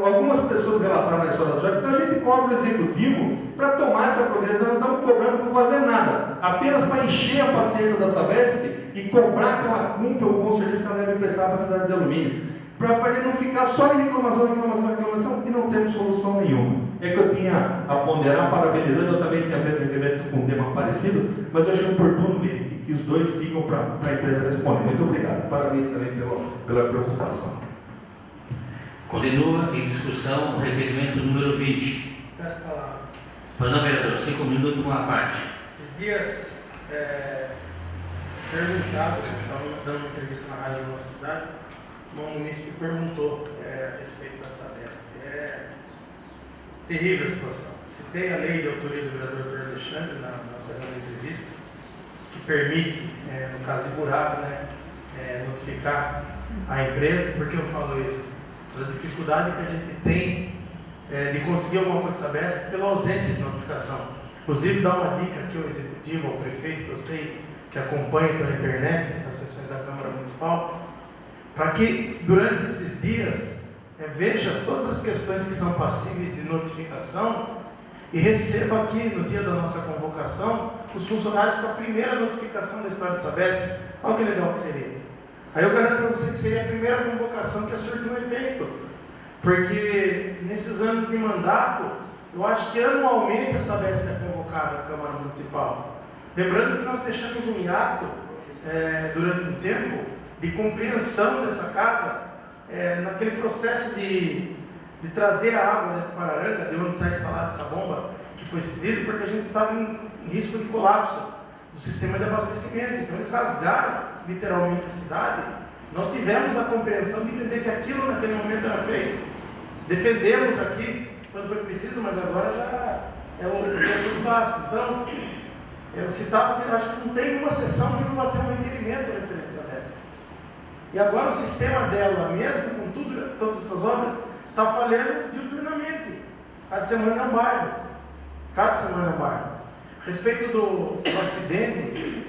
Algumas pessoas relataram na história do jogo, então a gente cobra o executivo para tomar essa providência. Nós não estamos cobrando para fazer nada, apenas para encher a paciência da Sabesp e cobrar que ela cumpra o bom serviço que ela deve prestar para a cidade de alumínio, para ele não ficar só em reclamação e não temos solução nenhuma. É que eu tinha a ponderar, parabenizando, eu também tinha feito um requerimento com um tema parecido, mas eu achei oportuno mesmo que os dois sigam para a empresa responder. Muito obrigado, parabéns também pela preocupação. Continua em discussão o requerimento número 20. Peço a palavra. Pois não, vereador, 5 minutos uma parte. Esses dias, perguntado, estava dando uma entrevista na rádio da nossa cidade, um munícipe perguntou a respeito da Sabesp. É terrível a situação. Citei a lei de autoria do vereador Dr. Alexandre na ocasião da entrevista, que permite, no caso de buraco, notificar a empresa. Por que eu falo isso? Pela dificuldade que a gente tem de conseguir alguma coisa da Sabesp pela ausência de notificação. Inclusive, dá uma dica aqui ao executivo, ao prefeito, que eu sei que acompanha pela internet as sessões da Câmara Municipal, para que durante esses dias veja todas as questões que são passíveis de notificação e receba aqui no dia da nossa convocação os funcionários com a primeira notificação da história da Sabesp. Olha que legal que seria. Aí eu garanto para você que seria a primeira convocação que ia surtir um efeito, porque nesses anos de mandato, eu acho que anualmente a Sabesp é convocada à Câmara Municipal. Lembrando que nós deixamos um hiato durante um tempo de compreensão dessa casa naquele processo de trazer a água de Pararanga, de onde está instalada essa bomba, que foi cedido, porque a gente estava em risco de colapso do sistema de abastecimento. Então eles rasgaram literalmente a cidade. Nós tivemos a compreensão de entender que aquilo naquele momento era feito. Defendemos aqui quando foi preciso, mas agora já é tudo basta. Então, eu citava que eu acho que não tem uma sessão que não vai ter um requerimento referente à Sabesp. E agora o sistema dela, mesmo com todas essas obras, está falhando diuturnamente. Cada semana é um bairro. Cada semana é um bairro. A respeito do acidente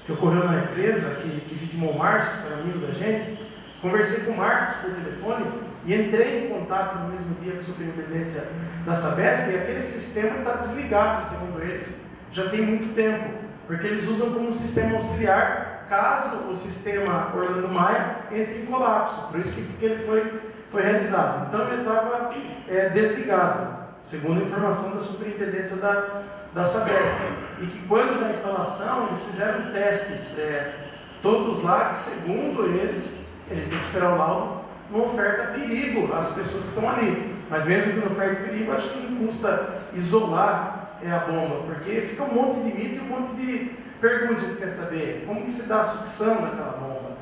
que ocorreu na empresa, que vitimou o Márcio, que era amigo da gente, conversei com o Marcos por telefone e entrei em contato no mesmo dia com a superintendência da Sabesp, e aquele sistema está desligado, segundo eles, já tem muito tempo, porque eles usam como um sistema auxiliar caso o sistema Orlando Maia entre em colapso. Por isso que ele foi realizado. Então ele estava desligado, segundo a informação da superintendência da Sabesp. E que quando da instalação eles fizeram testes, todos lá, que segundo eles, a gente tem que esperar o laudo, não oferta perigo às pessoas que estão ali. Mas mesmo que não oferte perigo, acho que não custa isolar a bomba, porque fica um monte de mito e um monte Pergunte se quer saber como que se dá a sucção daquela bomba.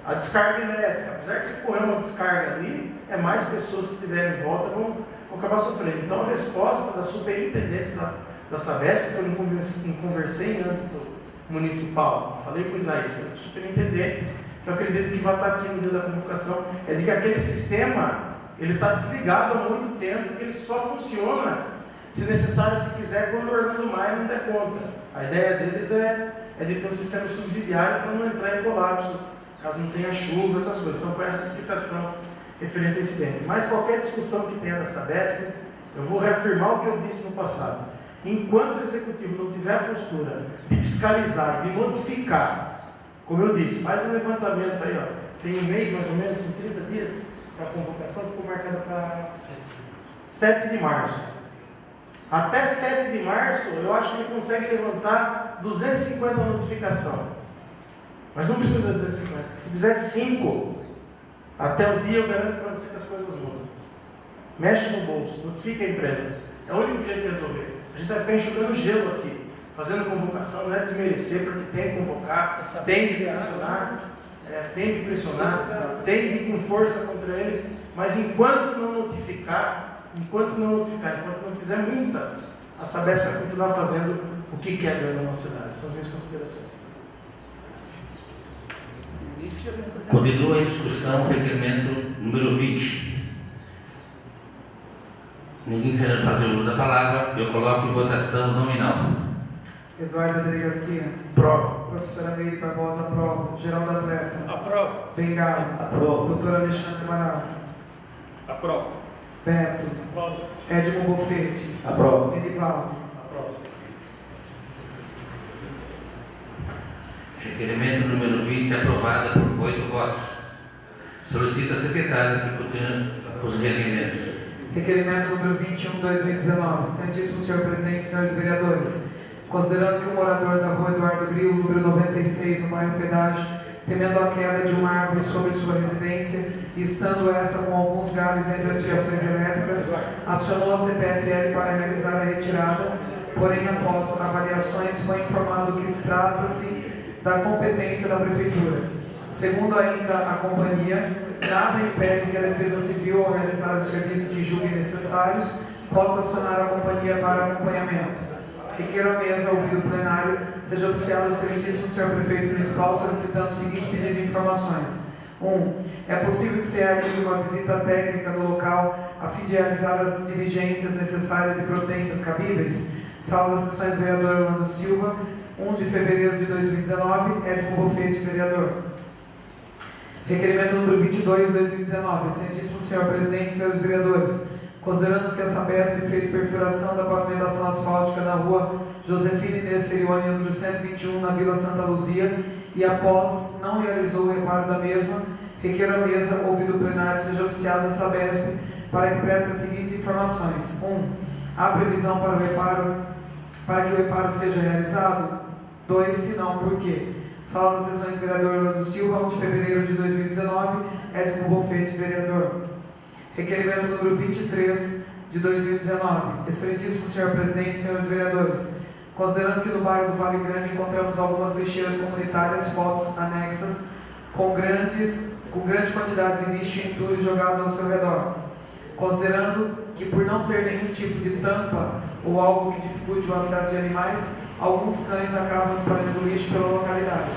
A descarga elétrica, apesar de você correr uma descarga ali, mais pessoas que estiverem em volta vão acabar sofrendo. Então a resposta da superintendência da Sabesp, porque eu não conversei em âmbito municipal, falei com o Isaías, o superintendente, que eu acredito que vai estar aqui no dia da convocação, é de que aquele sistema ele está desligado há muito tempo, que ele só funciona, se necessário, se quiser, quando o Orlando Maia não der conta. A ideia deles é de ter um sistema subsidiário para não entrar em colapso, caso não tenha chuva, essas coisas. Então foi essa a explicação referente ao incidente. Mas qualquer discussão que tenha na Sabesp, eu vou reafirmar o que eu disse no passado. Enquanto o Executivo não tiver a postura de fiscalizar, de notificar, como eu disse, faz um levantamento aí, ó, tem um mês mais ou menos, são 30 dias, para a convocação, ficou marcada para 7 de março. Até 7 de março, eu acho que ele consegue levantar 250 notificações. Mas não precisa de 250. Se fizer 5, até o dia eu garanto para você que as coisas mudam. Mexe no bolso, notifica a empresa. É o único jeito de resolver. A gente vai ficar enxugando gelo aqui, fazendo convocação, não é desmerecer, porque tem que convocar, tem que pressionar, tem que ir com força contra eles, mas enquanto não notificar, enquanto não fizer multa, a Sabesp vai continuar fazendo o que quer dentro da nossa cidade. São as minhas considerações. Continua a discussão, requerimento número 20. Ninguém querendo fazer uso da palavra, eu coloco em votação nominal. Eduardo da Delegacia. Prova. Professora Meire Barbosa, aprova. Geraldo Atleta. Aprova. Bengala. Aprova. Doutor Alexandre Amaral. Aprova. Beto. Aprova. Edmo Bofete. Aprova. Edivaldo. Aprova. Requerimento número 20 aprovado por 8 votos. Solicito a secretária que continue os requerimentos. Requerimento número 21/2019. Excelentíssimo senhor presidente, senhores vereadores, considerando que o morador da rua Eduardo Grilo, número 96, no bairro Pedágio, temendo a queda de uma árvore sobre sua residência e estando esta com alguns galhos entre as fiações elétricas, acionou a CPFL para realizar a retirada, porém, após avaliações, foi informado que trata-se da competência da Prefeitura. Segundo ainda a companhia, nada impede que a Defesa Civil, ao realizar os serviços que julgue necessários, possa acionar a companhia para acompanhamento. Requeiro à mesa, ouvido o plenário, seja oficiado ao excelentíssimo senhor prefeito municipal solicitando o seguinte pedido de informações. 1. É possível que se realize uma visita técnica no local a fim de realizar as diligências necessárias e providências cabíveis? Sala das sessões, vereador Orlando Silva, 1 de fevereiro de 2019, Edmo Bofete, vereador. Requerimento número 22/2019. Excelentíssimo senhor presidente, senhores vereadores, considerando que a Sabesp fez perfuração da pavimentação asfáltica na rua Josefina Inês Serione, número 121, na Vila Santa Luzia, e após não realizou o reparo da mesma, requeiro à mesa, ouvido o plenário, seja oficiado a Sabesp para que preste as seguintes informações. 1. Há previsão para que o reparo seja realizado? 2. Se não, por quê? Sala das sessões, vereador Orlando Silva, 1 de fevereiro de 2019, Edmo Bofete, vereador. Requerimento número 23 de 2019. Excelentíssimo senhor presidente, senhores vereadores, considerando que no bairro do Vale Grande encontramos algumas lixeiras comunitárias, fotos anexas, com grande quantidade de lixo e entulho jogado ao seu redor. Considerando que por não ter nenhum tipo de tampa ou algo que dificulte o acesso de animais, alguns cães acabam espalhando lixo pela localidade.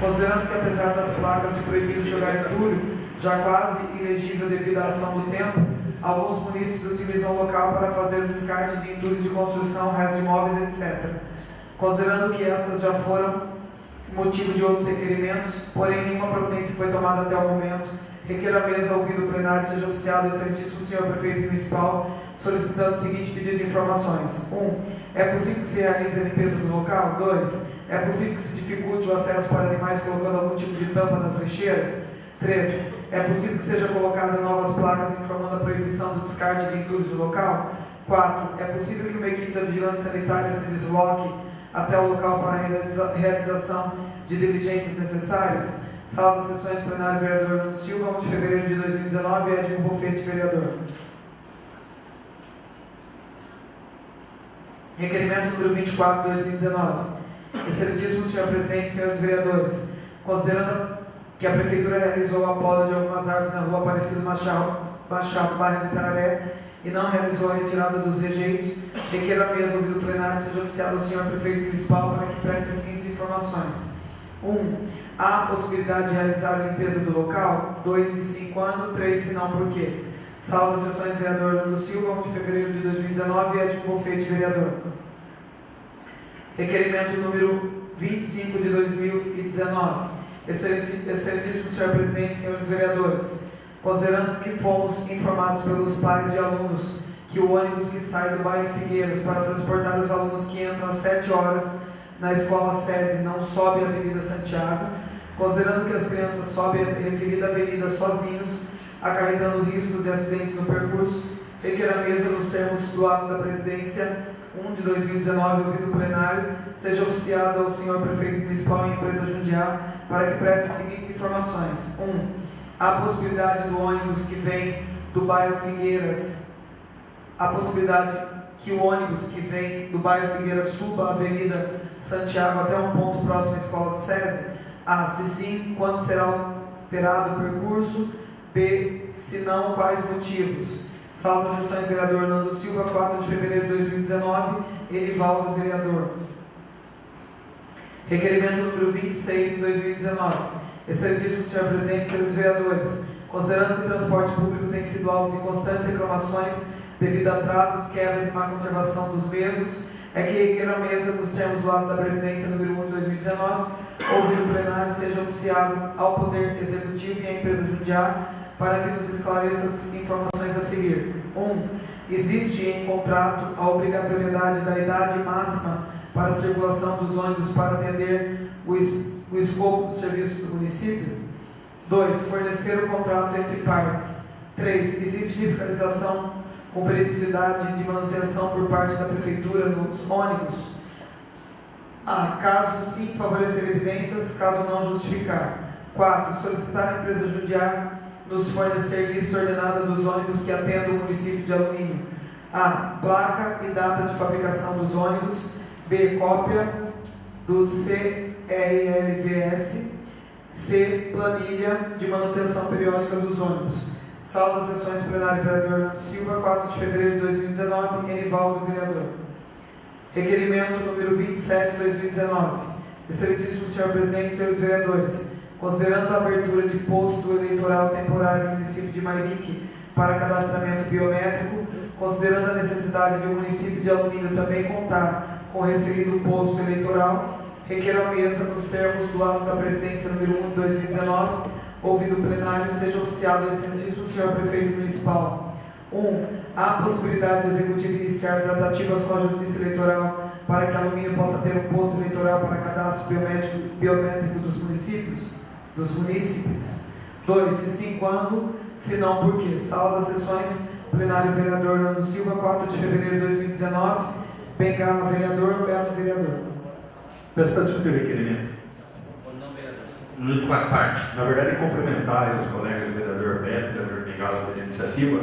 Considerando que apesar das placas de proibido jogar entulho, já quase ilegível devido à ação do tempo, alguns munícipes utilizam o local para fazer o descarte de entulhos de construção, restos de imóveis, etc. Considerando que essas já foram motivo de outros requerimentos, porém nenhuma providência foi tomada até o momento, requeiro à mesa, ouvido o plenário, seja oficiado o excelentíssimo senhor prefeito municipal, solicitando o seguinte pedido de informações. 1. É possível que se realize a limpeza do local? 2. É possível que se dificulte o acesso para animais colocando algum tipo de tampa nas lixeiras? 3. É possível que seja colocada novas placas informando a proibição do descarte de entulhos do local? 4. É possível que uma equipe da vigilância sanitária se desloque até o local para a realização de diligências necessárias? Sala das sessões, plenário, vereador Orlando Silva, 1 de fevereiro de 2019, Edmo Bofete, vereador. Requerimento número 24/2019. Excelentíssimo senhor presidente, senhores vereadores, considerando que a Prefeitura realizou a poda de algumas árvores na rua Aparecido Machado, bairro Itararé, e não realizou a retirada dos rejeitos, requer a mesa ouvido o plenário seja oficiado ao senhor prefeito municipal para que preste as seguintes informações. 1. Há a possibilidade de realizar a limpeza do local? 2, se sim, quando? 3, se não, por quê? Sala das sessões, vereador Orlando Silva, 1 de fevereiro de 2019, Ed Bonfete, vereador. Requerimento número 25 de 2019. Excelentíssimo senhor presidente, senhores vereadores, considerando que fomos informados pelos pais de alunos que o ônibus que sai do bairro Figueiras para transportar os alunos que entram às 7 horas na escola SESI não sobe a Avenida Santiago, considerando que as crianças sobem a referida avenida sozinhos, acarretando riscos e acidentes no percurso, requer a mesa nos termos do ato da presidência 1 de 2019, ouvido o plenário, seja oficiado ao senhor prefeito municipal e empresa Jundiá para que preste as seguintes informações. 1. Há a possibilidade do ônibus que vem do bairro Figueiras, a possibilidade que o ônibus que vem do bairro Figueiras suba a Avenida Santiago até um ponto próximo à escola do SESI? A. Se sim, quando será alterado o percurso? B. Se não, quais motivos? Sala das sessões, vereador Orlando Silva, 4 de fevereiro de 2019, Elivaldo, vereador. Requerimento número 26 de 2019. Excelentíssimo senhor presidente, senhores vereadores, considerando que o transporte público tem sido alvo de constantes reclamações devido a atrasos, quebras e má conservação dos mesmos, é que requer a mesa, nos termos do ato da presidência número 1 de 2019, ouvido o plenário, seja oficiado ao Poder Executivo e à empresa Jundiá para que nos esclareça as informações a seguir. 1. Existe em contrato a obrigatoriedade da idade máxima para a circulação dos ônibus para atender o escopo do serviço do município? 2. Fornecer o contrato entre partes. 3. Existe fiscalização com periodicidade de manutenção por parte da Prefeitura nos ônibus? A. Caso sim, favorecer evidências, caso não justificar. 4. Solicitar à empresa Jundiá nos fornecer lista ordenada dos ônibus que atendem o município de Alumínio. A. Placa e data de fabricação dos ônibus. B. Cópia do CRLVS. C. Planilha de manutenção periódica dos ônibus. Sala das sessões plenárias, vereador Orlando Silva, 4 de fevereiro de 2019, Elivaldo, vereador. Requerimento número 27 de 2019. Excelentíssimo senhor presidente, senhores vereadores, considerando a abertura de posto eleitoral temporário no município de Mairique para cadastramento biométrico, considerando a necessidade de o município de Alumínio também contar com o referido posto eleitoral, requer a mesa, nos termos do ato da presidência número 1 de 2019, ouvido o plenário, seja oficiado ao excelentíssimo senhor prefeito municipal. 1. Há a possibilidade do executivo iniciar tratativas com a justiça eleitoral para que Alumínio possa ter um posto eleitoral para cadastro biométrico dos munícipes? 2. Se sim, quando? Se não, por quê? Sala das sessões, plenário, vereador Orlando Silva, 4 de fevereiro de 2019, Bengala, vereador, Beto, vereador. Peço para discutir o requerimento. No quarta parte. Na verdade, complementar os colegas, o vereador Beto, o vereador Bengala, pela iniciativa,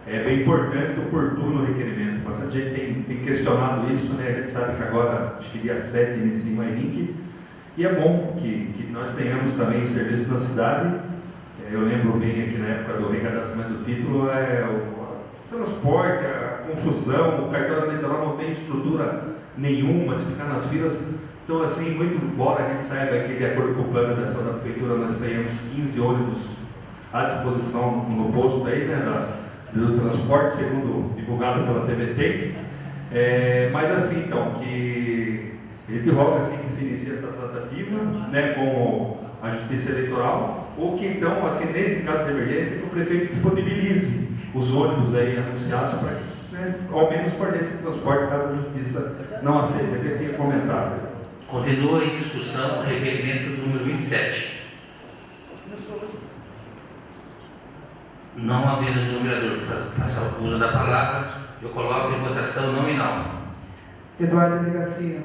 é bem importante o oportuno o requerimento. Bastante gente tem questionado isso, né? A gente sabe que agora, acho que dia 7, inicia em Mairique, e é bom que nós tenhamos também serviço na cidade. Eu lembro bem aqui na época do recadastramento do título, o transporte, a confusão, o cartão eleitoral não tem estrutura nenhuma, se ficar nas filas. Então, assim, muito embora a gente saiba que, de acordo com o plano da ação da Prefeitura, nós tenhamos 15 ônibus à disposição no posto aí, né, do transporte, segundo divulgado pela TVT. Mas, assim, então, que a gente roga assim, que se inicie essa tratativa, né, com a Justiça Eleitoral, ou que, então, assim, nesse caso de emergência, que o prefeito disponibilize os ônibus aí anunciados para que, né, ao menos forneça transporte caso a Justiça não aceite. A gente tinha comentado. Continua em discussão o requerimento número 27. Não havendo nenhum vereador que faça uso da palavra, eu coloco em votação nominal. Eduardo Delegacia.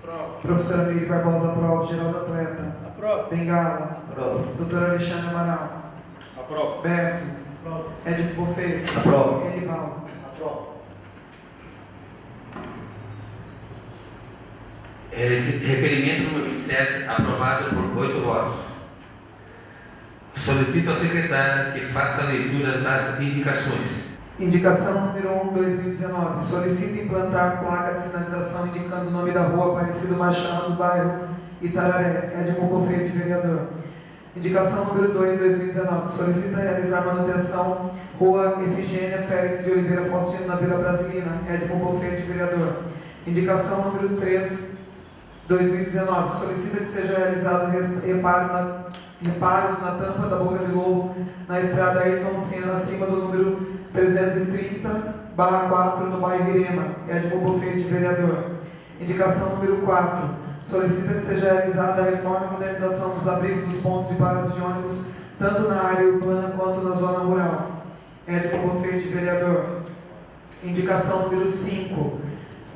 Aprova. Professora Meire Barbosa, aprova. Geraldo Atleta. Aprova. Bengala. Aprova. Doutor Alexandre Amaral. Aprova. Beto. Aprova. Ed Bonfete. Aprova. Elivaldo. Aprova. Requerimento número 27, aprovado por 8 votos. Solicito ao secretário que faça a leitura das indicações. Indicação número 1/2019. Solicita implantar placa de sinalização indicando o nome da rua Aparecido Machado, do bairro Itararé. Edmo Bofete, vereador. Indicação número 2/2019. Solicita realizar manutenção Rua Efigênia Félix de Oliveira Faustino, na Vila Brasilina. Edmo Bofete, vereador. Indicação número 3/2019. Solicita que seja realizado reparos na tampa da Boca de Lobo, na estrada Ayrton Senna, acima do número 330/4, no bairro Irema. Edmo Bofete, vereador. Indicação número 4. Solicita que seja realizada a reforma e modernização dos abrigos dos pontos de parada de ônibus, tanto na área urbana quanto na zona rural. Edmo Bofete, vereador. Indicação número 5.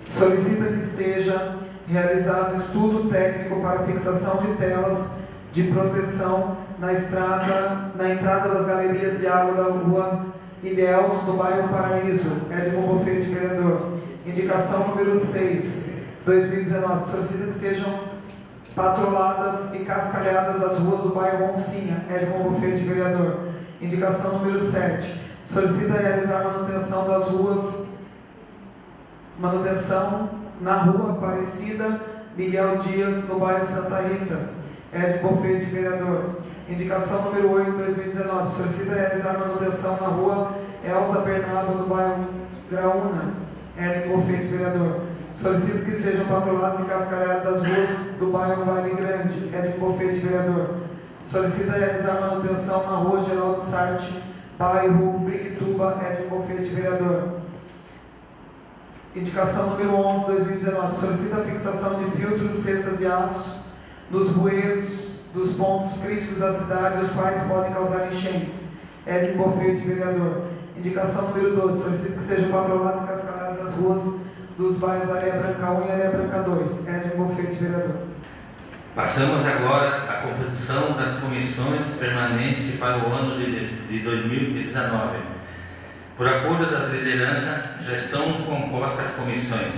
Solicita que seja realizado estudo técnico para fixação de telas de proteção na entrada das galerias de água da rua Ilhéus, do bairro Paraíso. Edmo Bofete, vereador. Indicação número 6/2019. Solicita que sejam patroladas e cascalhadas as ruas do bairro Oncinha. Edmo Bofete, vereador. Indicação número 7. Solicita realizar manutenção na rua Aparecida Miguel Dias, no bairro Santa Rita. Edmo Bofete, vereador. Indicação número 8/2019. Solicita realizar manutenção na rua Elza Bernardo, no bairro Graúna. Edmo Bofete, vereador. Solicito que sejam patroladas e cascalhadas as ruas do bairro Vale Grande. Edmo Bofete, vereador. Solicita realizar manutenção na rua Geraldo Sarte, bairro Briquituba. Edmo Bofete, vereador. Indicação número 11/2019. Solicita a fixação de filtros, cestas de aço nos bueiros dos pontos críticos da cidade, os quais podem causar enchentes. Edmo Bofete, vereador. Indicação número 12. Solicita que sejam patroladas e cascalhadas as ruas dos bairros Areia Branca 1 e Areia Branca 2. Edmo Bofete, vereador. Passamos agora à composição das comissões permanentes para o ano de 2019. Por acordo das lideranças, já estão compostas as comissões.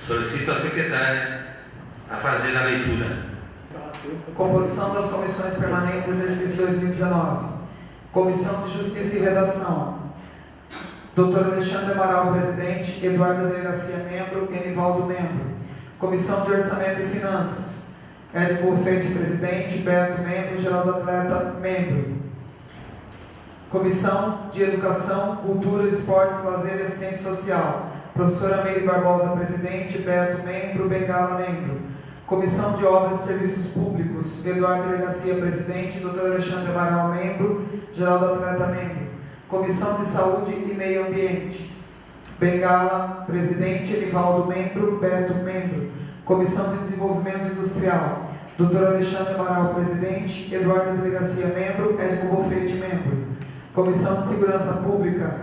Solicito ao secretário a fazer a leitura. Composição das comissões permanentes, exercício 2019. Comissão de Justiça e Redação. Dr. Alexandre Amaral, presidente. Eduardo Delegacia, membro. Enivaldo, membro. Comissão de Orçamento e Finanças. Edmo Bofete, presidente. Beto, membro. Geraldo Atleta, membro. Comissão de Educação, Cultura, Esportes, Lazer e Assistência Social. Professora Meire Barbosa, presidente. Beto, membro. Bengala, membro. Comissão de Obras e Serviços Públicos. Eduardo Delegacia, presidente. Dr. Alexandre Amaral, membro. Geraldo Atleta, membro. Comissão de Saúde e Meio Ambiente. Bengala, presidente. Enivaldo, membro. Beto, membro. Comissão de Desenvolvimento Industrial. Dr. Alexandre Amaral, presidente. Eduardo Delegacia, membro. Edmo Bofete, membro. Comissão de Segurança Pública.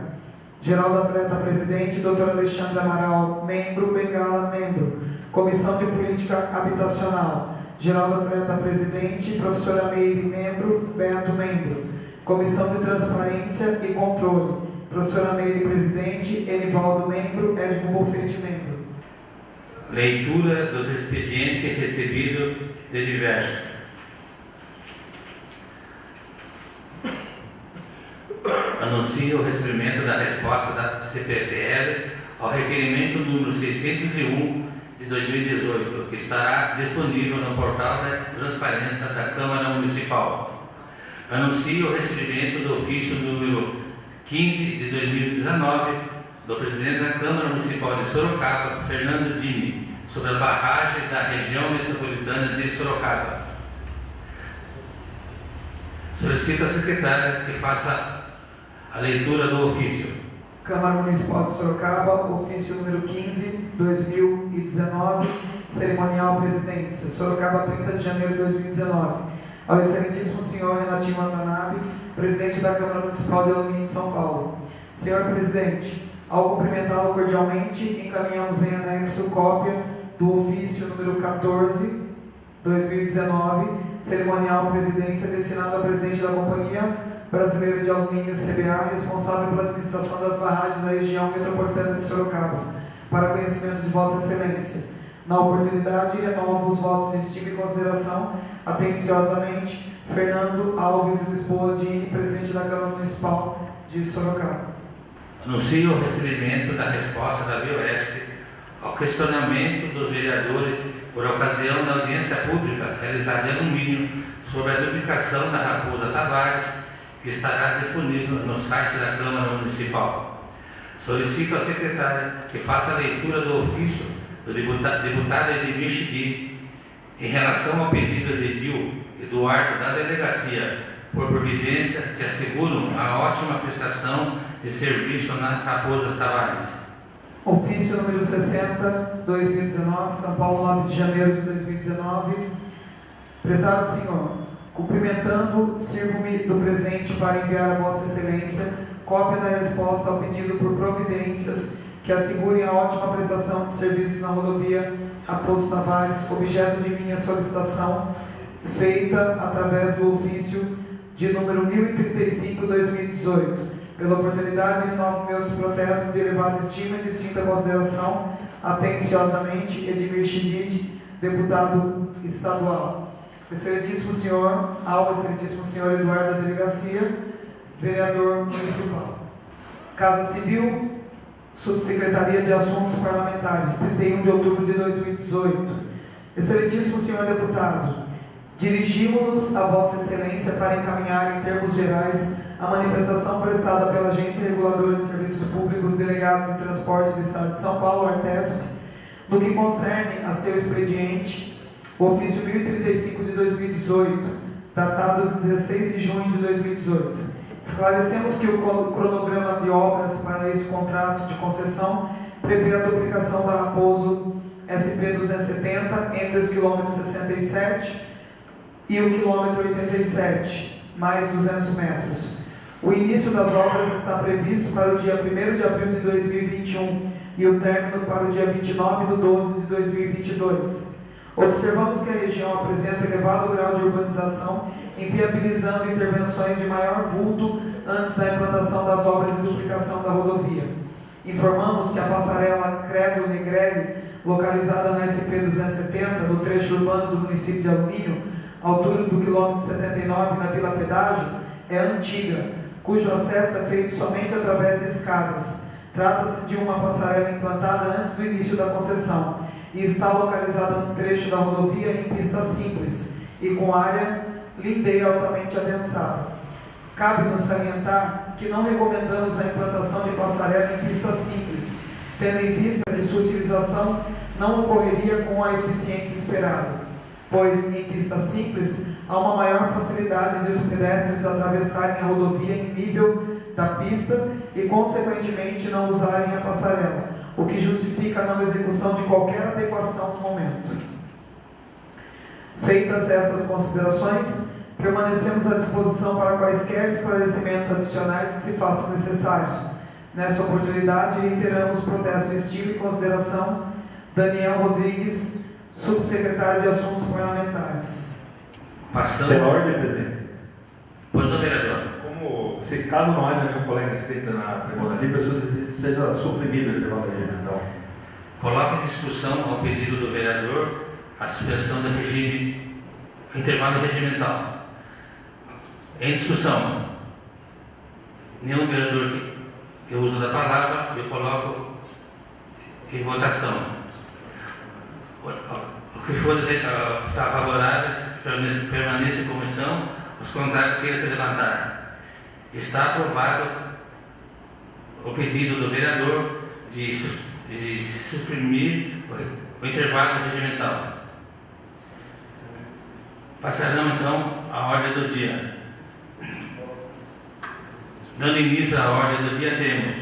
Geraldo Atleta, presidente. Dr. Alexandre Amaral, membro. Bengala, membro. Comissão de Política Habitacional. Geraldo Atleta, presidente. Professora Meire, membro. Beto, membro. Comissão de Transparência e Controle. Professora Meire, presidente. Enivaldo, membro. Edmo Bofete, membro. Leitura dos expedientes recebidos de diversos. Anuncio o recebimento da resposta da CPFL ao requerimento número 601 de 2018, que estará disponível no portal da Transparência da Câmara Municipal. Anuncio o recebimento do ofício número 15 de 2019 do presidente da Câmara Municipal de Sorocaba, Fernando Dini, sobre a barragem da região metropolitana de Sorocaba. Solicito ao secretário que faça a leitura do ofício. Câmara Municipal de Sorocaba, ofício número 15, 2019, cerimonial presidência, Sorocaba, 30 de janeiro de 2019. Ao excelentíssimo senhor Renatinho Watanabe, presidente da Câmara Municipal de Alumínio de São Paulo. Senhor presidente, ao cumprimentá-lo cordialmente, encaminhamos em anexo cópia do ofício número 14, 2019, cerimonial presidência destinado ao presidente da Companhia Brasileira de Alumínio, CBA, responsável pela administração das barragens da região metropolitana de Sorocaba, para conhecimento de Vossa Excelência. Na oportunidade, renovo os votos de estima e consideração, atenciosamente, Fernando Alves Lisboa Dini, presidente da Câmara Municipal de Sorocaba. Anuncio o recebimento da resposta da Bioeste ao questionamento dos vereadores por ocasião da audiência pública realizada em alumínio sobre a duplicação da Raposa Tavares, que estará disponível no site da Câmara Municipal. Solicito à secretária que faça a leitura do ofício do deputado Edmir Chidi em relação ao pedido de Edil Eduardo da Delegacia por providência que asseguram a ótima prestação de serviço na Raposa Tavares. Ofício número 60, 2019, São Paulo, 9 de janeiro de 2019. Prezado senhor, cumprimentando, sirvo-me do presente para enviar a Vossa Excelência cópia da resposta ao pedido por providências que assegurem a ótima prestação de serviços na rodovia Raposo Tavares, objeto de minha solicitação, feita através do ofício de número 1035/2018. Pela oportunidade, renovo meus protestos de elevada estima e distinta consideração, atenciosamente, Edmir Chidi, deputado estadual. Excelentíssimo senhor, ao excelentíssimo senhor Eduardo da Delegacia, vereador municipal. Casa Civil, Subsecretaria de Assuntos Parlamentares, 31 de outubro de 2018. Excelentíssimo senhor deputado, dirigimos-nos a Vossa Excelência para encaminhar, em termos gerais, a manifestação prestada pela Agência Reguladora de Serviços Públicos Delegados de Transporte do Estado de São Paulo, Artesp, no que concerne a seu expediente, o ofício 1035 de 2018, datado de 16 de junho de 2018. Esclarecemos que o cronograma de obras para esse contrato de concessão prevê a duplicação da Raposo SP-270 entre os quilômetros 67 e o quilômetro 87, mais 200 metros. O início das obras está previsto para o dia 1º de abril de 2021 e o término para o dia 29/12 de 2022. Observamos que a região apresenta elevado grau de urbanização, inviabilizando intervenções de maior vulto antes da implantação das obras de duplicação da rodovia. Informamos que a passarela Credo Negrelli, localizada na SP-270, no trecho urbano do município de Alumínio, altura do quilômetro 79 na Vila Pedágio, é antiga, cujo acesso é feito somente através de escadas. Trata-se de uma passarela implantada antes do início da concessão e está localizada no trecho da rodovia em pista simples e com área lindeira altamente adensada. Cabe-nos salientar que não recomendamos a implantação de passarela em pista simples, tendo em vista que sua utilização não ocorreria com a eficiência esperada, pois em pista simples há uma maior facilidade de os pedestres atravessarem a rodovia em nível da pista e, consequentemente, não usarem a passarela, o que justifica a não execução de qualquer adequação no momento. Feitas essas considerações, permanecemos à disposição para quaisquer esclarecimentos adicionais que se façam necessários. Nesta oportunidade, reiteramos protesto de estima e consideração, Daniel Rodrigues, subsecretário de Assuntos Parlamentares. Passando. Pela ordem, presidente. Pois não, vereador. Como, se caso não haja nenhum colega inscrito na tribuna livre, seja suprimido o intervalo regimental. Coloque em discussão, ao pedido do vereador, a suspensão do regime, intervalo regimental. Em discussão. Nenhum vereador que usa da palavra, eu coloco em votação. O que for estar favoráveis, permaneçam como estão, os contrários queiram se levantar. Está aprovado o pedido do vereador de suprimir o intervalo regimental. Passarão então à ordem do dia. Dando início à ordem do dia, temos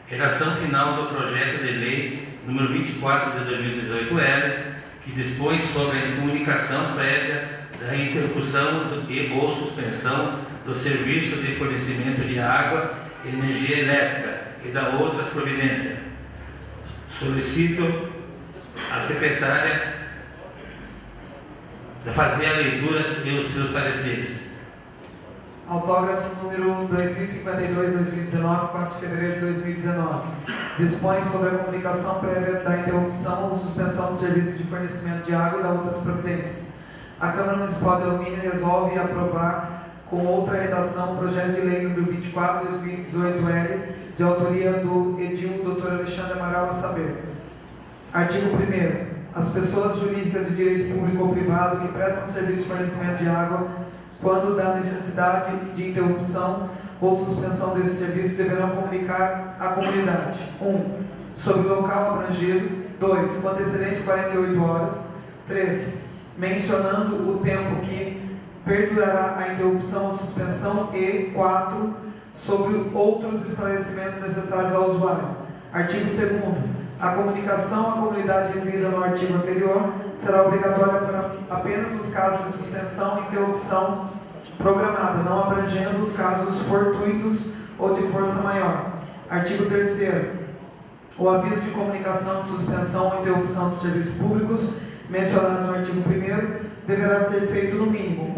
redação final do projeto de lei número 24 de 2018-L, que dispõe sobre a comunicação prévia da interrupção e ou suspensão do serviço de fornecimento de água e energia elétrica e da outras providências. Solicito a secretária de fazer a leitura e os seus pareceres. Autógrafo número 2052-2019, 4 de fevereiro de 2019. Dispõe sobre a comunicação prévia da interrupção ou suspensão do serviço de fornecimento de água e da outras providências. A Câmara Municipal de Alumínio resolve aprovar com outra redação o projeto de lei número 24/2018-L, de autoria do edil Dr. Alexandre Amaral, a saber. Artigo 1º. As pessoas jurídicas de direito público ou privado que prestam serviço de fornecimento de água, quando da necessidade de interrupção ou suspensão desse serviço, deverão comunicar à comunidade: 1. Sobre o local abrangido. 2. Com antecedência de 48 horas. 3. Mencionando o tempo que perdurará a interrupção ou suspensão. E 4. Sobre outros esclarecimentos necessários ao usuário. Artigo 2º. A comunicação à comunidade referida no artigo anterior será obrigatória para apenas os casos de suspensão e interrupção programada, não abrangendo os casos fortuitos ou de força maior. Artigo 3º. O aviso de comunicação de suspensão ou interrupção dos serviços públicos mencionados no artigo 1º deverá ser feito no mínimo: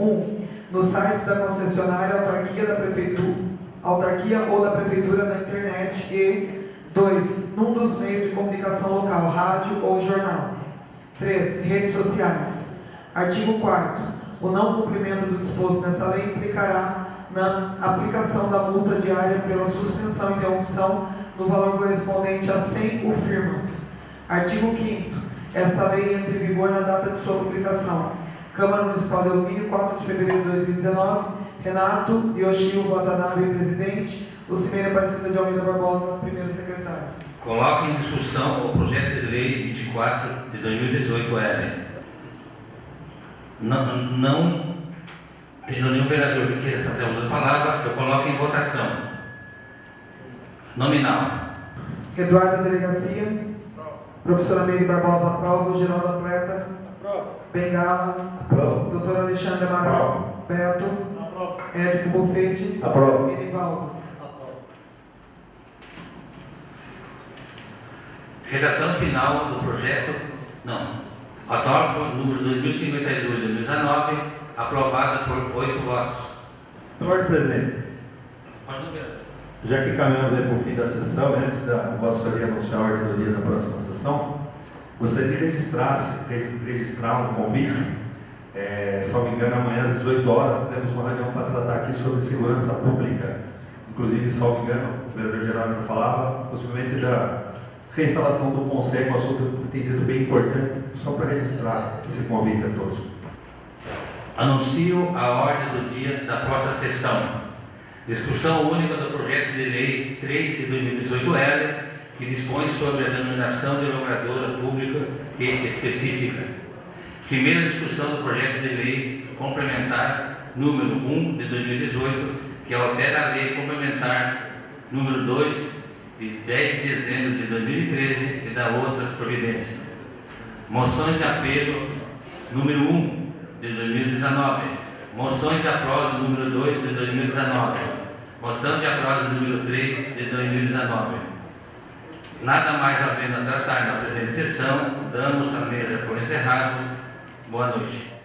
1. No site da concessionária, autarquia ou da prefeitura, na internet, e 2. Num dos meios de comunicação local, rádio ou jornal. 3. Redes sociais. Artigo 4º. O não cumprimento do disposto nessa lei implicará na aplicação da multa diária pela suspensão e interrupção no valor correspondente a 100 UFIRMAS. Artigo 5º. Esta lei entra em vigor na data de sua publicação. Câmara Municipal de Alumínio, 4 de fevereiro de 2019. Renato Yoshio Watanabe, presidente. Lucimeira Aparecida de Almeida Barbosa, primeiro secretário. Coloque em discussão o projeto de lei 24 de 2018-L. Não tendo nenhum vereador que queira fazer uso da palavra, eu coloco em votação. Nominal. Eduardo da Delegacia. Professora Meire Barbosa, aprova. Geraldo Atleta. Aprova. Bengala. Aprova. Doutor Alexandre Amaral. Beto. Aprova. Édico Bofete. Aprova. Merivaldo. Redação final do projeto. Autógrafo número 2052 de 2019, aprovado por 8 votos. Senhor presidente, já que caminhamos para o fim da sessão, antes da vossa anunciar a ordem do dia da próxima sessão, gostaria de registrar um convite. Salvo engano, amanhã às 18 horas temos uma reunião para tratar aqui sobre segurança pública. Inclusive, salvo engano, o vereador Geraldo falava, possivelmente da reinstalação do Conselho, um assunto que tem sido bem importante, só para registrar esse convite a todos. Anuncio a ordem do dia da próxima sessão. Discussão única do projeto de lei 3 de 2018-L, que dispõe sobre a denominação de logradora pública e específica. Primeira discussão do projeto de lei complementar número 1 de 2018, que altera a lei complementar número 2 de 10 de dezembro de 2013 e da outras providências. Moções de apelo número 1 de 2019. Moções de aproso número 2 de 2019. Moção de aproso número 3 de 2019. Nada mais havendo a tratar na presente sessão, damos a mesa por encerrado. Boa noite.